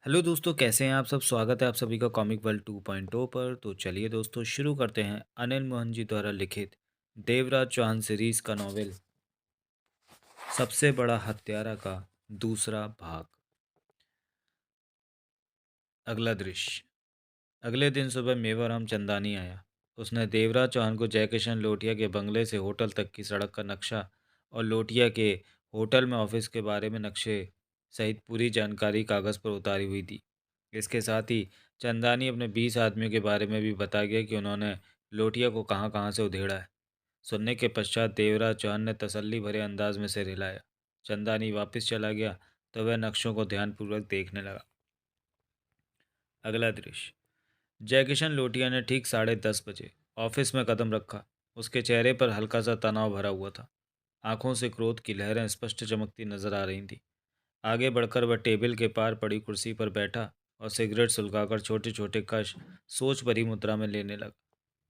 Hello दोस्तों, कैसे हैं आप सब? स्वागत है आप सभी का कॉमिक वर्ल्ड 2.0 पर। तो चलिए दोस्तों, शुरू करते हैं अनिल मोहन जी द्वारा लिखित देवराज चौहान सीरीज का नॉवेल सबसे बड़ा हत्यारा का दूसरा भाग। अगला दृश्य। अगले दिन सुबह मेवाराम चंदानी आया। उसने देवराज चौहान को जयकिशन लोटिया के बंगले से होटल तक की सड़क का नक्शा और लोटिया के होटल में ऑफिस के बारे में नक्शे सहित पूरी जानकारी कागज़ पर उतारी हुई दी। इसके साथ ही चंदानी अपने 20 आदमियों के बारे में भी बता गया कि उन्होंने लोटिया को कहाँ कहाँ से उधेड़ा है। सुनने के पश्चात देवराज चौहान ने तसल्ली भरे अंदाज में सिर हिलाया। चंदानी वापस चला गया तो वह नक्शों को ध्यानपूर्वक देखने लगा। अगला दृश्य। जयकिशन लोटिया ने ठीक 10:30 बजे ऑफिस में कदम रखा। उसके चेहरे पर हल्का सा तनाव भरा हुआ था। आंखों से क्रोध की लहरें स्पष्ट चमकती नजर आ रही थीं। आगे बढ़कर वह टेबल के पार पड़ी कुर्सी पर बैठा और सिगरेट सुलगाकर छोटे छोटे कश सोच भरी मुद्रा में लेने लगा।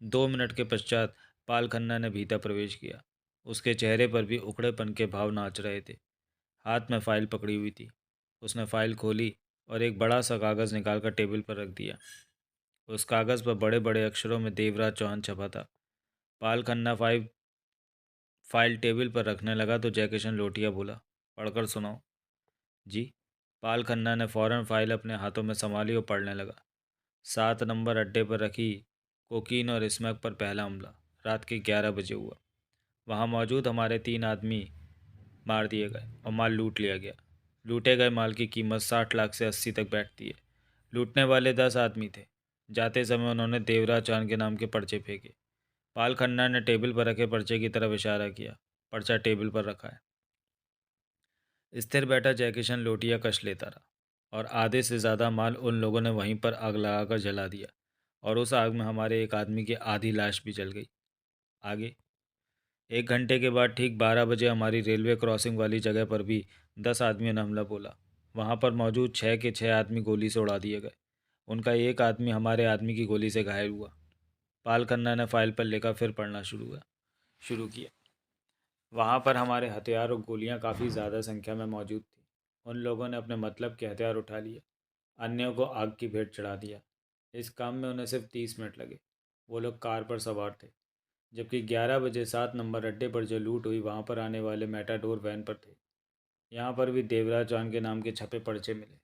2 मिनट के पश्चात पाल खन्ना ने भीतर प्रवेश किया। उसके चेहरे पर भी उकड़ेपन के भाव नाच रहे थे। हाथ में फाइल पकड़ी हुई थी। उसने फाइल खोली और एक बड़ा सा कागज़ निकालकर टेबल पर रख दिया। उस कागज़ पर बड़े बड़े अक्षरों में देवराज चौहान छपा था। पाल खन्ना फाइल टेबल पर रखने लगा तो जयकिशन लोटिया बोला, पढ़कर सुनाओ। जी। पाल खन्ना ने फौरन फाइल अपने हाथों में संभाली और पढ़ने लगा। 7 नंबर अड्डे पर रखी कोकीन और स्मैक पर पहला हमला रात के 11 बजे हुआ। वहाँ मौजूद हमारे 3 आदमी मार दिए गए और माल लूट लिया गया। लूटे गए माल की कीमत 60 लाख से 80 तक बैठती है। लूटने वाले 10 आदमी थे। जाते समय उन्होंने देवराज चांद के नाम के पर्चे फेंके। पाल खन्ना ने टेबल पर रखे पर्चे की तरफ इशारा किया। पर्चा टेबल पर रखा है। स्थिर बैठा जयकिशन लोटिया कश लेता रहा और आधे से ज़्यादा माल उन लोगों ने वहीं पर आग लगाकर जला दिया और उस आग में हमारे एक आदमी की आधी लाश भी जल गई। आगे 1 घंटे के बाद ठीक 12 बजे हमारी रेलवे क्रॉसिंग वाली जगह पर भी 10 आदमियों ने हमला बोला। वहाँ पर मौजूद 6 के 6 आदमी गोली से उड़ा दिए गए। उनका एक आदमी हमारे आदमी की गोली से घायल हुआ। पाल खन्ना ने फाइल पर लेकर फिर पढ़ना शुरू किया। वहाँ पर हमारे हथियार और गोलियाँ काफ़ी ज़्यादा संख्या में मौजूद थी। उन लोगों ने अपने मतलब के हथियार उठा लिए। अन्यों को आग की भेंट चढ़ा दिया। इस काम में उन्हें सिर्फ 30 मिनट लगे। वो लोग कार पर सवार थे। जबकि 11 बजे 7 नंबर अड्डे पर जो लूट हुई वहाँ पर आने वाले मैटाडोर वैन पर थे। यहाँ पर भी देवराज चांद के नाम के छपे पर्चे मिले।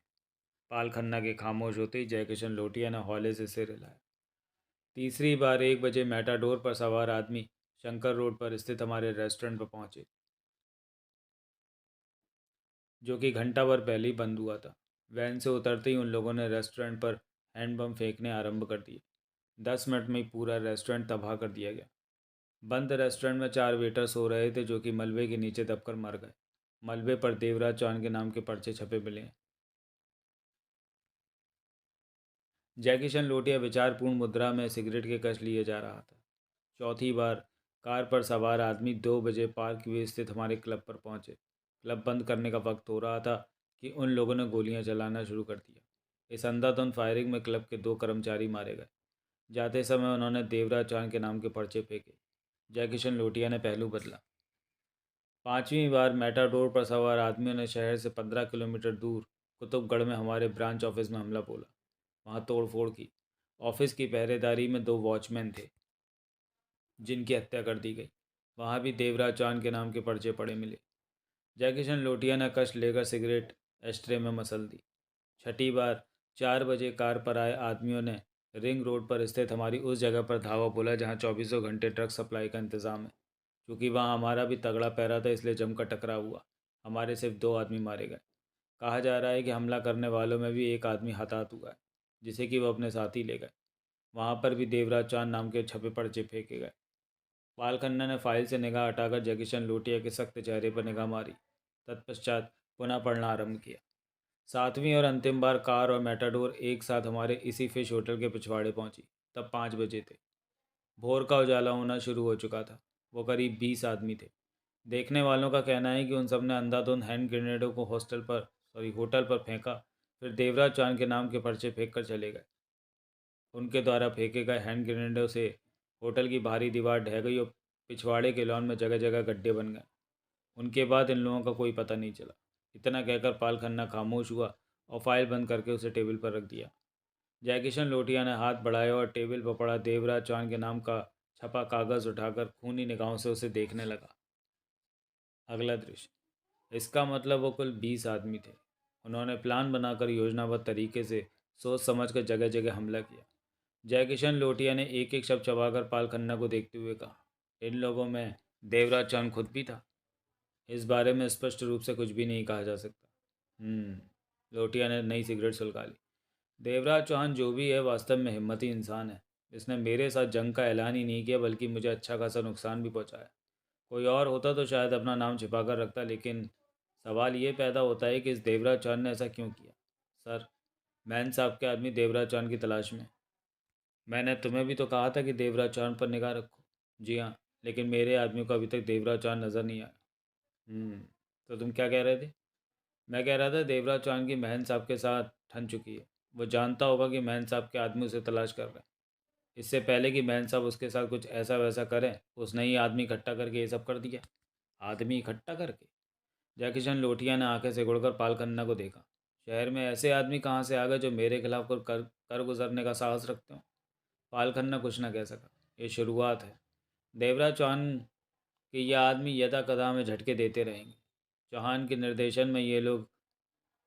पाल खन्ना के खामोश होते ही जयकिशन लोटिया ने हौले से सिर हिलाया। तीसरी बार 1 बजे मैटाडोर पर सवार आदमी शंकर रोड पर स्थित हमारे रेस्टोरेंट पर पहुंचे, जो कि घंटा भर पहले ही बंद हुआ था। वैन से उतरते ही उन लोगों ने रेस्टोरेंट पर हैंड बम फेंकने आरंभ कर दिए। 10 मिनट में ही पूरा रेस्टोरेंट तबाह कर दिया गया। बंद रेस्टोरेंट में 4 वेटर सो रहे थे जो कि मलबे के नीचे दबकर मर गए। मलबे पर देवराज चौहान के नाम के पर्चे छपे मिले हैं। जयकिशन लोटिया विचारपूर्ण मुद्रा में सिगरेट के कश लिए जा रहा था। चौथी बार कार पर सवार आदमी 2 बजे पार्क वे स्थित हमारे क्लब पर पहुंचे। क्लब बंद करने का वक्त हो रहा था कि उन लोगों ने गोलियां चलाना शुरू कर दिया। इस अंधाधुंध फायरिंग में क्लब के 2 कर्मचारी मारे गए। जाते समय उन्होंने देवराज चौहान के नाम के पर्चे फेंके। जयकिशन लोटिया ने पहलू बदला। पांचवीं बार मैटाडोर पर सवार आदमियों ने शहर से 15 किलोमीटर दूर कुतुबगढ़ में हमारे ब्रांच ऑफिस में हमला बोला। वहाँ तोड़फोड़ की। ऑफिस की पहरेदारी में 2 वॉचमैन थे जिनकी हत्या कर दी गई। वहाँ भी देवराज चांद के नाम के पर्चे पड़े मिले। जयकिशन लोटिया ने कश लेकर सिगरेट एस्ट्रे में मसल दी। छठी बार 4 बजे कार पर आए आदमियों ने रिंग रोड पर स्थित हमारी उस जगह पर धावा बोला जहाँ चौबीसों घंटे ड्रग सप्लाई का इंतज़ाम है। क्योंकि वहाँ हमारा भी तगड़ा पहरा था इसलिए जमकर टकराव हुआ। हमारे सिर्फ 2 आदमी मारे गए। कहा जा रहा है कि हमला करने वालों में भी एक आदमी हताहत हुआ है जिसे कि वो अपने साथ ही ले गए। वहाँ पर भी देवराज चांद नाम के छपे पर्चे फेंके गए। पाल खन्ना ने फाइल से निगाह हटाकर जयकिशन लोटिया के सख्त चेहरे पर निगाह मारी। तत्पश्चात पुनः पढ़ना आरंभ किया। 7वीं और अंतिम बार कार और मैटाडोर एक साथ हमारे इसी फिश होटल के पिछवाड़े पहुंची। तब 5 बजे थे। भोर का उजाला होना शुरू हो चुका था। वो करीब 20 आदमी थे। देखने वालों का कहना है कि उन सब ने अंधाधुंध हैंड ग्रेनेडों को होटल पर फेंका। फिर देवराज चांद के नाम के पर्चे फेंक कर चले गए। उनके द्वारा फेंके गए हैंड ग्रेनेडों से होटल की बाहरी दीवार ढह गई और पिछवाड़े के लॉन में जगह जगह गड्ढे बन गए। उनके बाद इन लोगों का कोई पता नहीं चला। इतना कहकर पाल खन्ना खामोश हुआ और फाइल बंद करके उसे टेबल पर रख दिया। जयकिशन लोटिया ने हाथ बढ़ाया और टेबल पर पड़ा देवराज चौहान के नाम का छपा कागज़ उठाकर खूनी निगाहों से उसे देखने लगा। अगला दृश्य। इसका मतलब वो कुल 20 आदमी थे। उन्होंने प्लान बनाकर योजनाबद्ध तरीके से सोच समझ कर जगह जगह हमला किया। जयकिशन लोटिया ने एक एक शब्द चबाकर पाल खन्ना को देखते हुए कहा, इन लोगों में देवराज चौहान खुद भी था। इस बारे में स्पष्ट रूप से कुछ भी नहीं कहा जा सकता। लोटिया ने नई सिगरेट सुलगा ली। देवराज चौहान जो भी है वास्तव में हिम्मती इंसान है। इसने मेरे साथ जंग का ऐलान ही नहीं किया बल्कि मुझे अच्छा खासा नुकसान भी पहुंचाया। कोई और होता तो शायद अपना नाम छिपा कर रखता, लेकिन सवाल ये पैदा होता है कि इस देवराज चौहान ने ऐसा क्यों किया। सर, मैन साहब के आदमी देवराज चौहान की तलाश में। मैंने तुम्हें भी तो कहा था कि देवराज चौहान पर निगाह रखो। जी हाँ, लेकिन मेरे आदमियों को अभी तक देवराज चौहान नज़र नहीं आया। हम्म, तो तुम क्या कह रहे थे? मैं कह रहा था देवराज चौहान की महन साहब के साथ ठन चुकी है। वो जानता होगा कि महन साहब के आदमी उसे तलाश कर रहे हैं। इससे पहले कि महन साहब उसके साथ कुछ ऐसा वैसा करें, उसने ही आदमी इकट्ठा करके ये सब कर दिया। आदमी इकट्ठा करके? जयकिशन लोटिया ने आंखें सिकुड़कर पाल खन्ना को देखा। शहर में ऐसे आदमी कहाँ से आ गए जो मेरे खिलाफ कर गुजरने का साहस रखते हो? पाल खन्ना कुछ न कह सका। ये शुरुआत है। देवराज चौहान के ये आदमी यदा कदा में झटके देते रहेंगे। चौहान के निर्देशन में ये लोग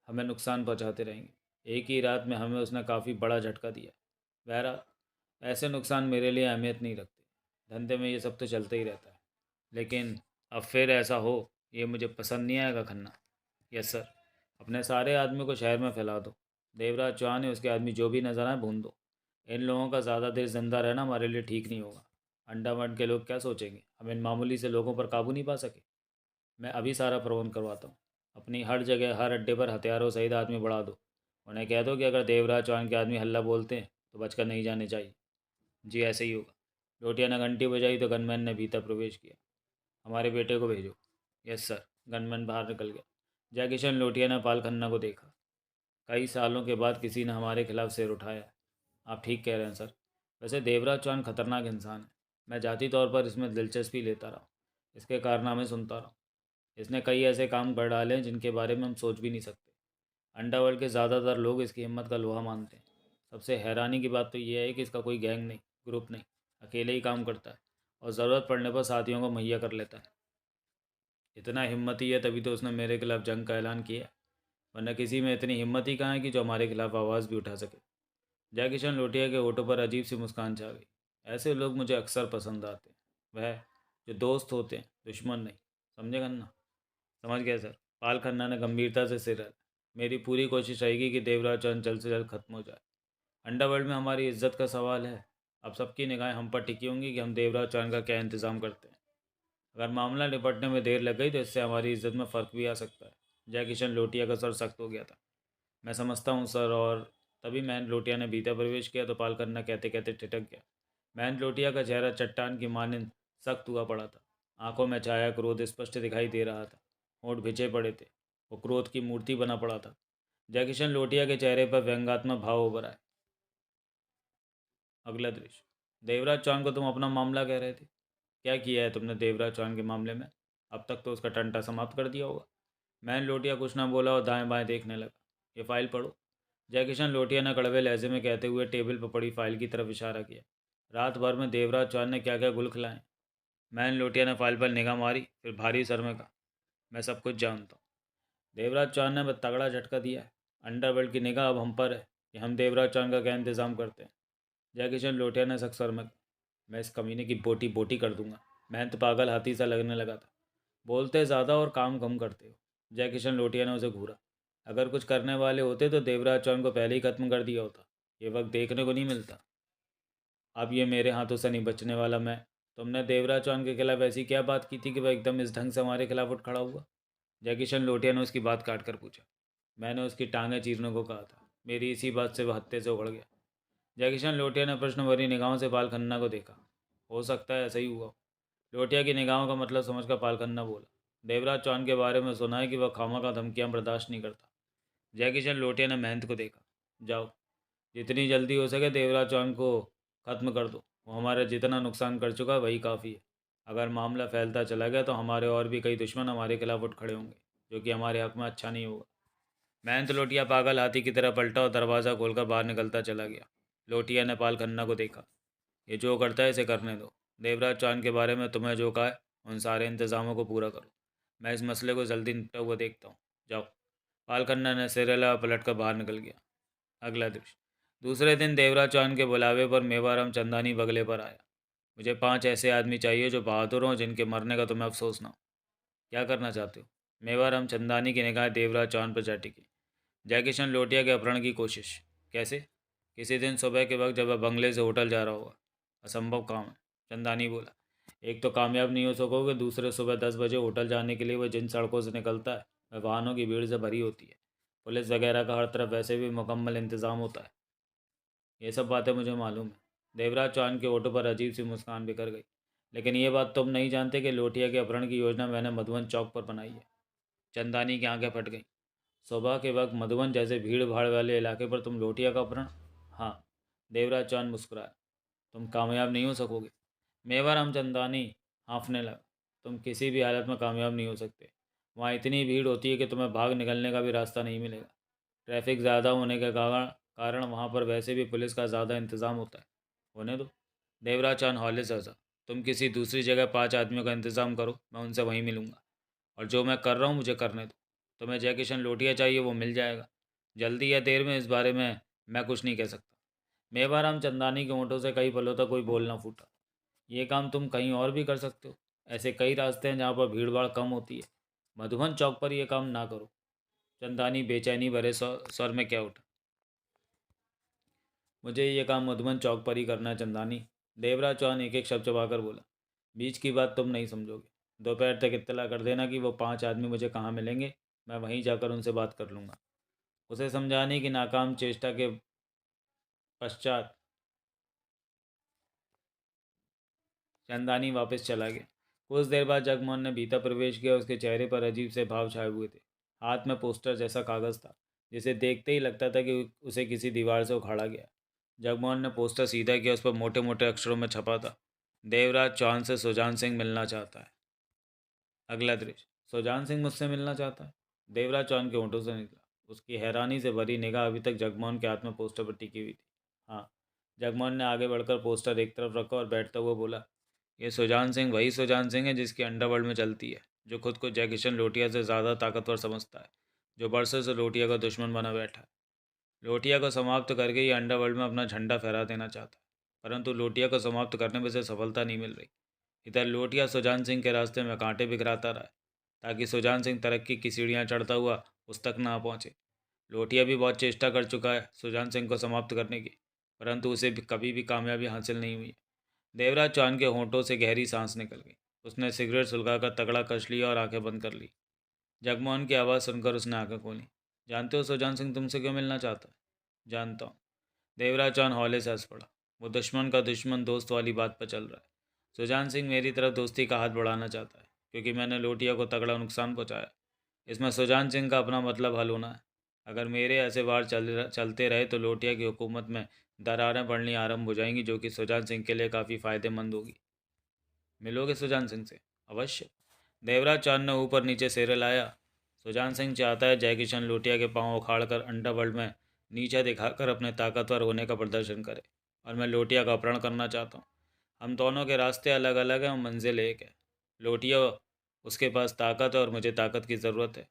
हमें नुकसान पहुंचाते रहेंगे। एक ही रात में हमें उसने काफ़ी बड़ा झटका दिया। बहरहाल ऐसे नुकसान मेरे लिए अहमियत नहीं रखते। धंधे में ये सब तो चलता ही रहता है। लेकिन अब फिर ऐसा हो, ये मुझे पसंद नहीं आएगा खन्ना। Yes sir. अपने सारे आदमियों को शहर में फैला दो। देवराज चौहान है उसके आदमी जो भी नजर आए भून दो। इन लोगों का ज़्यादा देर जिंदा रहना हमारे लिए ठीक नहीं होगा। अंडमान के लोग क्या सोचेंगे, हम इन मामूली से लोगों पर काबू नहीं पा सके। मैं अभी सारा प्रबंध करवाता हूँ। अपनी हर जगह हर अड्डे पर हथियारों सहित आदमी बढ़ा दो। उन्हें कह दो कि अगर देवराज चौहान के आदमी हल्ला बोलते हैं तो बचकर नहीं जाने चाहिए। जी ऐसे ही होगा। लोटिया ने घंटी बजाई तो गनमैन ने भीतर प्रवेश किया। हमारे बेटे को भेजो। Yes sir. गनमैन बाहर निकल गया। जयकिशन लोटिया ने पाल खन्ना को देखा। कई सालों के बाद किसी ने हमारे खिलाफ सिर उठाया है। आप ठीक कह रहे हैं सर। वैसे देवराज चौहान खतरनाक इंसान है। मैं जाती तौर पर इसमें दिलचस्पी लेता रहा हूँ। इसके कारनामे सुनता रहा हूँ। इसने कई ऐसे काम कर डाले हैं जिनके बारे में हम सोच भी नहीं सकते। अंडरवर्ल्ड के ज़्यादातर लोग इसकी हिम्मत का लोहा मानते हैं। सबसे हैरानी की बात तो यह है कि इसका कोई गैंग नहीं, ग्रुप नहीं, अकेले ही काम करता है और ज़रूरत पड़ने पर साथियों को मुहैया कर लेता है। इतना हिम्मती है तभी तो उसने मेरे खिलाफ जंग का ऐलान किया, वरना किसी में इतनी हिम्मत ही कहाँ है कि जो हमारे खिलाफ आवाज़ भी उठा सके। जयकिशन लोटिया के होठों पर अजीब सी मुस्कान छा गई। ऐसे लोग मुझे अक्सर पसंद आते हैं। वह जो दोस्त होते हैं, दुश्मन नहीं। समझेगा ना? समझ गया सर। पाल खन्ना ने गंभीरता से सिर हिलाया। मेरी पूरी कोशिश रहेगी कि देवराज चंद जल्द से जल्द खत्म हो जाए। अंडरवर्ल्ड में हमारी इज्जत का सवाल है। अब सबकी निगाहें हम पर टिकी होंगी कि हम देवराज चौहान का क्या इंतज़ाम करते हैं। अगर मामला निपटने में देर लग गई तो इससे हमारी इज्जत में फ़र्क भी आ सकता है। जयकिशन लोटिया का सर सख्त हो गया था। मैं समझता हूँ सर। और तभी मैन लोटिया ने भीतर प्रवेश किया तो पाल खन्ना कहते कहते ठिठक गया। मैन लोटिया का चेहरा चट्टान की मानिंद सख्त हुआ पड़ा था। आंखों में छाया क्रोध स्पष्ट दिखाई दे रहा था। होंठ भिजे पड़े थे। वो क्रोध की मूर्ति बना पड़ा था। जयकिशन लोटिया के चेहरे पर व्यंग्यात्मक भाव उभर आए। अगला दृश्य। देवराज चौहान को तुम अपना मामला कह रहे थे। क्या किया है तुमने देवराज चौहान के मामले में? अब तक तो उसका टंटा समाप्त कर दिया होगा। मैन लोटिया कुछ ना बोला और दाएं बाएं देखने लगा। ये फाइल पढ़ो। जयकिशन लोटिया ने कड़वे लहजे में कहते हुए टेबल पर पड़ी फाइल की तरफ इशारा किया। रात भर में देवराज चौहान ने क्या क्या गुल खिलाए। मैन लोटिया ने फाइल पर निगाह मारी, फिर भारी सर में कहा, मैं सब कुछ जानता हूँ। देवराज चौहान ने बस तगड़ा झटका दिया है। अंडरवर्ल्ड की निगाह अब हम पर है कि हम देवराज चौहान का क्या इंतज़ाम करते हैं। जयकिशन लोटिया ने सख्त स्वर में कहा, मैं इस कमीने की बोटी बोटी कर दूंगा। महंत पागल हाथी सा लगने लगा था। बोलते ज़्यादा और काम कम करते हो। जयकिशन लोटिया ने उसे घूरा। अगर कुछ करने वाले होते तो देवराज चौहान को पहले ही खत्म कर दिया होता। ये वक्त देखने को नहीं मिलता। अब ये मेरे हाथों से नहीं बचने वाला। मैं तुमने देवराज चौहान के खिलाफ ऐसी क्या बात की थी कि वह एकदम इस ढंग से हमारे खिलाफ उठ खड़ा हुआ? जयकिशन लोटिया ने उसकी बात काट कर पूछा। मैंने उसकी टांगें चीरने को कहा था। मेरी इसी बात से वह हत्थे से उखड़ गया। जयकिशन लोटिया ने प्रश्न भरी निगाहों से पाल खन्ना को देखा। हो सकता है ऐसा ही हुआ। लोटिया की निगाहों का मतलब समझकर पाल खन्ना बोला, देवराज चौहान के बारे में सुना है कि वह खामखा धमकियां बर्दाश्त नहीं करता। जयकिशन लोटिया ने महंत को देखा। जाओ, जितनी जल्दी हो सके देवराज चौहान को ख़त्म कर दो। वो हमारा जितना नुकसान कर चुका है वही काफ़ी है। अगर मामला फैलता चला गया तो हमारे और भी कई दुश्मन हमारे खिलाफ उठ खड़े होंगे, जो कि हमारे हक में अच्छा नहीं होगा। मैंने तो लोटिया पागल हाथी की तरह पलटा और दरवाज़ा खोलकर बाहर निकलता चला गया। लोटिया ने पाल खन्ना को देखा। ये जो करता है इसे करने दो। देवराज चांद के बारे में तुम्हें जो कहा है उन सारे इंतज़ामों को पूरा करो। मैं इस मसले को जल्दी निपटा हुआ देखता हूँ। जाओ। पाल खन्ना ने सिर हिलाया और पलट कर बाहर निकल गया। अगला दृश्य। दूसरे दिन देवराज चौहान के बुलावे पर मेवाराम चंदानी बगले पर आया। मुझे 5 ऐसे आदमी चाहिए जो बहादुर हों, जिनके मरने का तुम्हें अफसोस ना हो। क्या करना चाहते हो? मेवाराम चंदानी की निगाह देवराज चौहान पर जा टिकी। जयकिशन लोटिया के अपहरण की कोशिश। कैसे? किसी दिन सुबह के वक्त जब वह बंगले से होटल जा रहा होगा। असंभव काम है, चंदानी बोला। एक तो कामयाब नहीं हो सकोगे, दूसरे सुबह 10 बजे होटल जाने के लिए वह जिन सड़कों से निकलता है वह वाहनों की भीड़ से भरी होती है। पुलिस वगैरह का हर तरफ वैसे भी मुकम्मल इंतज़ाम होता है। ये सब बातें मुझे मालूम है। देवराज चौहान के होठों पर अजीब सी मुस्कान बिखर गई। लेकिन ये बात तुम नहीं जानते कि लोटिया के अपहरण की योजना मैंने मधुबन चौक पर बनाई है। चंदानी की आंखें फट गईं। सुबह के वक्त मधुबन जैसे भीड़ भाड़ वाले इलाके पर तुम लोटिया का अपहरण? हाँ। देवराज चौहान मुस्कुराया। तुम कामयाब नहीं हो सकोगे। मेवाराम चंदानी हाँफने लगा। तुम किसी भी हालत में कामयाब नहीं हो सकते। वहाँ इतनी भीड़ होती है कि तुम्हें भाग निकलने का भी रास्ता नहीं मिलेगा। ट्रैफिक ज़्यादा होने के कारण वहाँ पर वैसे भी पुलिस का ज़्यादा इंतज़ाम होता है। होने दो। देवराज चांद हौले से हंसा। तुम किसी दूसरी जगह 5 आदमियों का इंतज़ाम करो, मैं उनसे वहीं मिलूंगा। और जो मैं कर रहा हूँ मुझे करने दो। तुम्हें जय किशन लोटिया चाहिए, वो मिल जाएगा। जल्दी या देर में इस बारे में मैं कुछ नहीं कह सकता। मेवाराम चंदानी के होंठों से कई पलों तक कोई बोलना फूटा। ये काम तुम कहीं और भी कर सकते हो। ऐसे कई रास्ते हैं जहाँ पर भीड़ भाड़ कम होती है। मधुबन चौक पर यह काम ना करो। चंदानी बेचैनी भरे स्वर में क्या उठा। मुझे ये काम मधुबन चौक पर ही करना है चंदानी। देवराज चौहान एक एक शब्द चबाकर बोला। बीच की बात तुम नहीं समझोगे। दोपहर तक इत्तला कर देना कि वो 5 आदमी मुझे कहाँ मिलेंगे। मैं वहीं जाकर उनसे बात कर लूँगा। उसे समझाने की नाकाम चेष्टा के पश्चात चंदानी वापस चला गया। कुछ देर बाद जगमोहन ने भीतर प्रवेश किया। उसके चेहरे पर अजीब से भाव छाए हुए थे। हाथ में पोस्टर जैसा कागज़ था, जिसे देखते ही लगता था कि उसे किसी दीवार से उखाड़ा गया। जगमोहन ने पोस्टर सीधा किया। उस पर मोटे मोटे अक्षरों में छपा था, देवराज चौहान से सुजान सिंह मिलना चाहता है। अगला दृश्य। सुजान सिंह मुझसे मिलना चाहता है? देवराज चौहान के होंठों से निकला। उसकी हैरानी से भरी निगाह अभी तक जगमोहन के हाथ में पोस्टर पर टिकी हुई थी। हाँ। जगमोहन ने आगे बढ़कर पोस्टर एक तरफ रखा और बैठता हुआ बोला, ये सुजान सिंह वही सुजान सिंह है जिसकी अंडरवर्ल्ड में चलती है, जो खुद को जय किशन लोटिया से ज़्यादा ताकतवर समझता है, जो बरसों से लोटिया का दुश्मन बना बैठा है। लोटिया को समाप्त करके ये अंडरवर्ल्ड में अपना झंडा फहरा देना चाहता है, परंतु लोटिया को समाप्त करने में से सफलता नहीं मिल रही। इधर लोटिया सुजान सिंह के रास्ते में कांटे बिखराता रहा है, ताकि सुजान सिंह तरक्की की सीढ़ियाँ चढ़ता हुआ उस तक ना पहुँचे। लोटिया भी बहुत चेष्टा कर चुका है सुजान सिंह को समाप्त करने की, परंतु उसे भी कभी भी कामयाबी हासिल नहीं हुई। देवराज चौहान के होंठों से गहरी सांस निकल गई। उसने सिगरेट सुलगाकर तगड़ा कस लिया और आंखें बंद कर ली। जगमोहन की आवाज़ सुनकर उसने आंखें खोली। जानते हो सुजान सिंह तुमसे क्यों मिलना चाहता है? जानता हूँ। देवराज चौहान हौले से हंस पड़ा। वो दुश्मन का दुश्मन दोस्त वाली बात पर चल रहा है। सुजान सिंह मेरी तरफ दोस्ती का हाथ बढ़ाना चाहता है, क्योंकि मैंने लोटिया को तगड़ा नुकसान पहुँचाया। इसमें सुजान सिंह का अपना मतलब हल होना है। अगर मेरे ऐसे वार चलते रहे तो लोटिया की हुकूमत में दरारें पड़नी आरंभ हो जाएंगी, जो कि सुजान सिंह के लिए काफ़ी फ़ायदेमंद होगी। मिलोगे सुजान सिंह से? अवश्य। देवराज चांद ने ऊपर नीचे सिर हिलाया। सुजान सिंह चाहता है जय किशन लोटिया के पांव उखाड़कर अंडरवर्ल्ड में नीचा दिखाकर अपने ताकतवर होने का प्रदर्शन करे, और मैं लोटिया का अपहरण करना चाहता हूँ। हम दोनों के रास्ते अलग अलग हैं और मंजिल एक है। लोटिया, उसके पास ताकत है और मुझे ताकत की ज़रूरत है।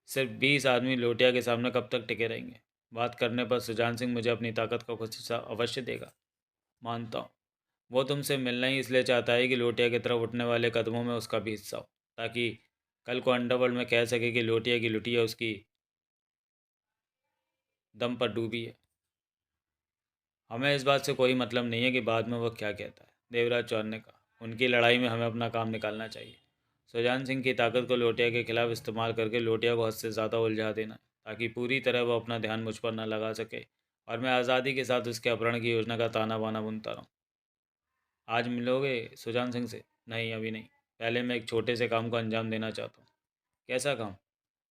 सिर्फ 20 आदमी लोटिया के सामने कब तक टिके रहेंगे? बात करने पर सुजान सिंह मुझे अपनी ताकत का कुछ हिस्सा अवश्य देगा। मानता हूँ। वो तुमसे मिलना ही इसलिए चाहता है कि लोटिया की तरफ उठने वाले कदमों में उसका भी हिस्सा हो, ताकि कल को अंडरवर्ल्ड में कह सके कि लोटिया की लुटिया उसकी दम पर डूबी है। हमें इस बात से कोई मतलब नहीं है कि बाद में वह क्या कहता है, देवराज चौहान ने कहा। उनकी लड़ाई में हमें अपना काम निकालना चाहिए। सुजान सिंह की ताकत को लोटिया के खिलाफ इस्तेमाल करके लोटिया को हद से ज़्यादा उलझा देना, ताकि पूरी तरह वह अपना ध्यान मुझ पर न लगा सके और मैं आज़ादी के साथ उसके अपहरण की योजना का ताना बाना बुनता रहूँ। आज मिलोगे सुजान सिंह से? नहीं, अभी नहीं। पहले मैं एक छोटे से काम को अंजाम देना चाहता हूँ। कैसा काम?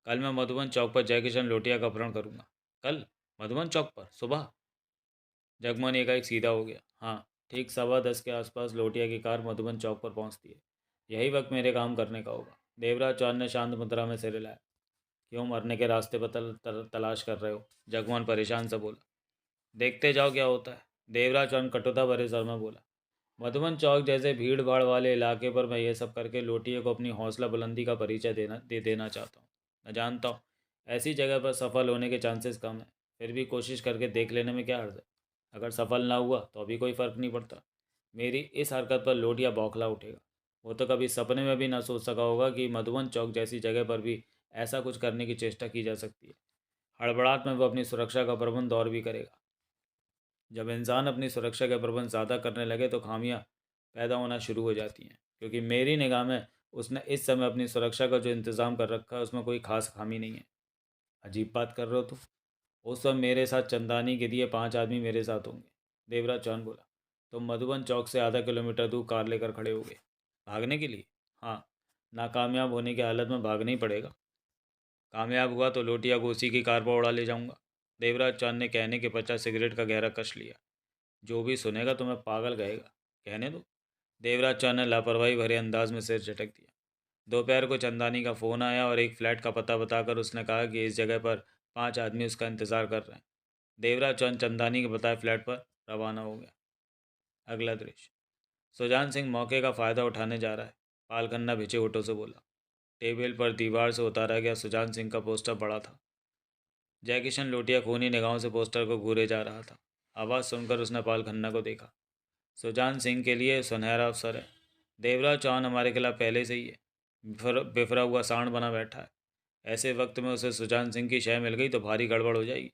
कल मैं मधुबन चौक पर जयकिशन लोटिया का अपहरण करूँगा। कल? मधुबन चौक पर सुबह? जगमोहन एकाएक सीधा हो गया। हाँ, ठीक 10:15 के आसपास लोटिया की कार मधुबन चौक पर पहुँचती है। यही वक्त मेरे काम करने का होगा। देवराज चौहान ने शांत मुद्रा में सिर हिलाया। क्यों, मरने के रास्ते पर तलाश कर रहे हो? जगमोहन परेशान से बोला। देखते जाओ क्या होता है, देवराज चौहान कटुता भरे स्वर में बोला। मधुबन चौक जैसे भीड़ भाड़ वाले इलाके पर मैं ये सब करके लोटिये को अपनी हौसला बुलंदी का परिचय देना चाहता हूँ। मैं जानता हूँ ऐसी जगह पर सफल होने के चांसेस कम है, फिर भी कोशिश करके देख लेने में क्या अर्ज है। अगर सफल ना हुआ तो अभी कोई फ़र्क नहीं पड़ता। मेरी इस हरकत पर लोटिया बौखला उठेगा। वो तो कभी सपने में भी ना सोच सका होगा कि मधुबन चौक जैसी जगह पर भी ऐसा कुछ करने की चेष्टा की जा सकती है। हड़बड़ाहट में वो अपनी सुरक्षा का प्रबंध और भी करेगा। जब इंसान अपनी सुरक्षा के प्रबंध ज़्यादा करने लगे तो खामियां पैदा होना शुरू हो जाती हैं, क्योंकि मेरी निगाह में उसने इस समय अपनी सुरक्षा का जो इंतज़ाम कर रखा है उसमें कोई खास खामी नहीं है। अजीब बात कर रहे हो तुम। उस समय मेरे साथ चंदानी के दिए 5 आदमी मेरे साथ होंगे, देवराज चौहान बोला। तुम मधुबन चौक से आधा किलोमीटर दूर कार लेकर खड़े हो गए। भागने के लिए? हाँ, नाकामयाब होने की हालत में भागना ही पड़ेगा। कामयाब हुआ तो लोटिया को उसी की कार पर उड़ा ले जाऊंगा। देवराज चौहान ने कहने के पश्चात सिगरेट का गहरा कश लिया। जो भी सुनेगा तुम्हें पागल कहेगा, कहने दो। देवराज चौहान ने लापरवाही भरे अंदाज में सिर झटक दिया। दोपहर को चंदानी का फ़ोन आया और एक फ्लैट का पता बताकर उसने कहा कि इस जगह पर 5 आदमी उसका इंतज़ार कर रहे हैं। देवराज चौहान चंदानी के बताए फ्लैट पर रवाना हो गया। अगला दृश्य। सुजान सिंह मौके का फ़ायदा उठाने जा रहा है, पाल खन्ना भिजे होठों से बोला। टेबल पर दीवार से उतारा गया सुजान सिंह का पोस्टर पड़ा था। जय किशन लोटिया खूनी निगाहों से पोस्टर को घूरे जा रहा था। आवाज़ सुनकर उसने पाल खन्ना को देखा। सुजान सिंह के लिए सुनहरा अवसर है। देवराज चौहान हमारे खिलाफ पहले से ही है, बिफरा हुआ सांड बना बैठा है। ऐसे वक्त में उसे सुजान सिंह की शय मिल गई तो भारी गड़बड़ हो जाएगी।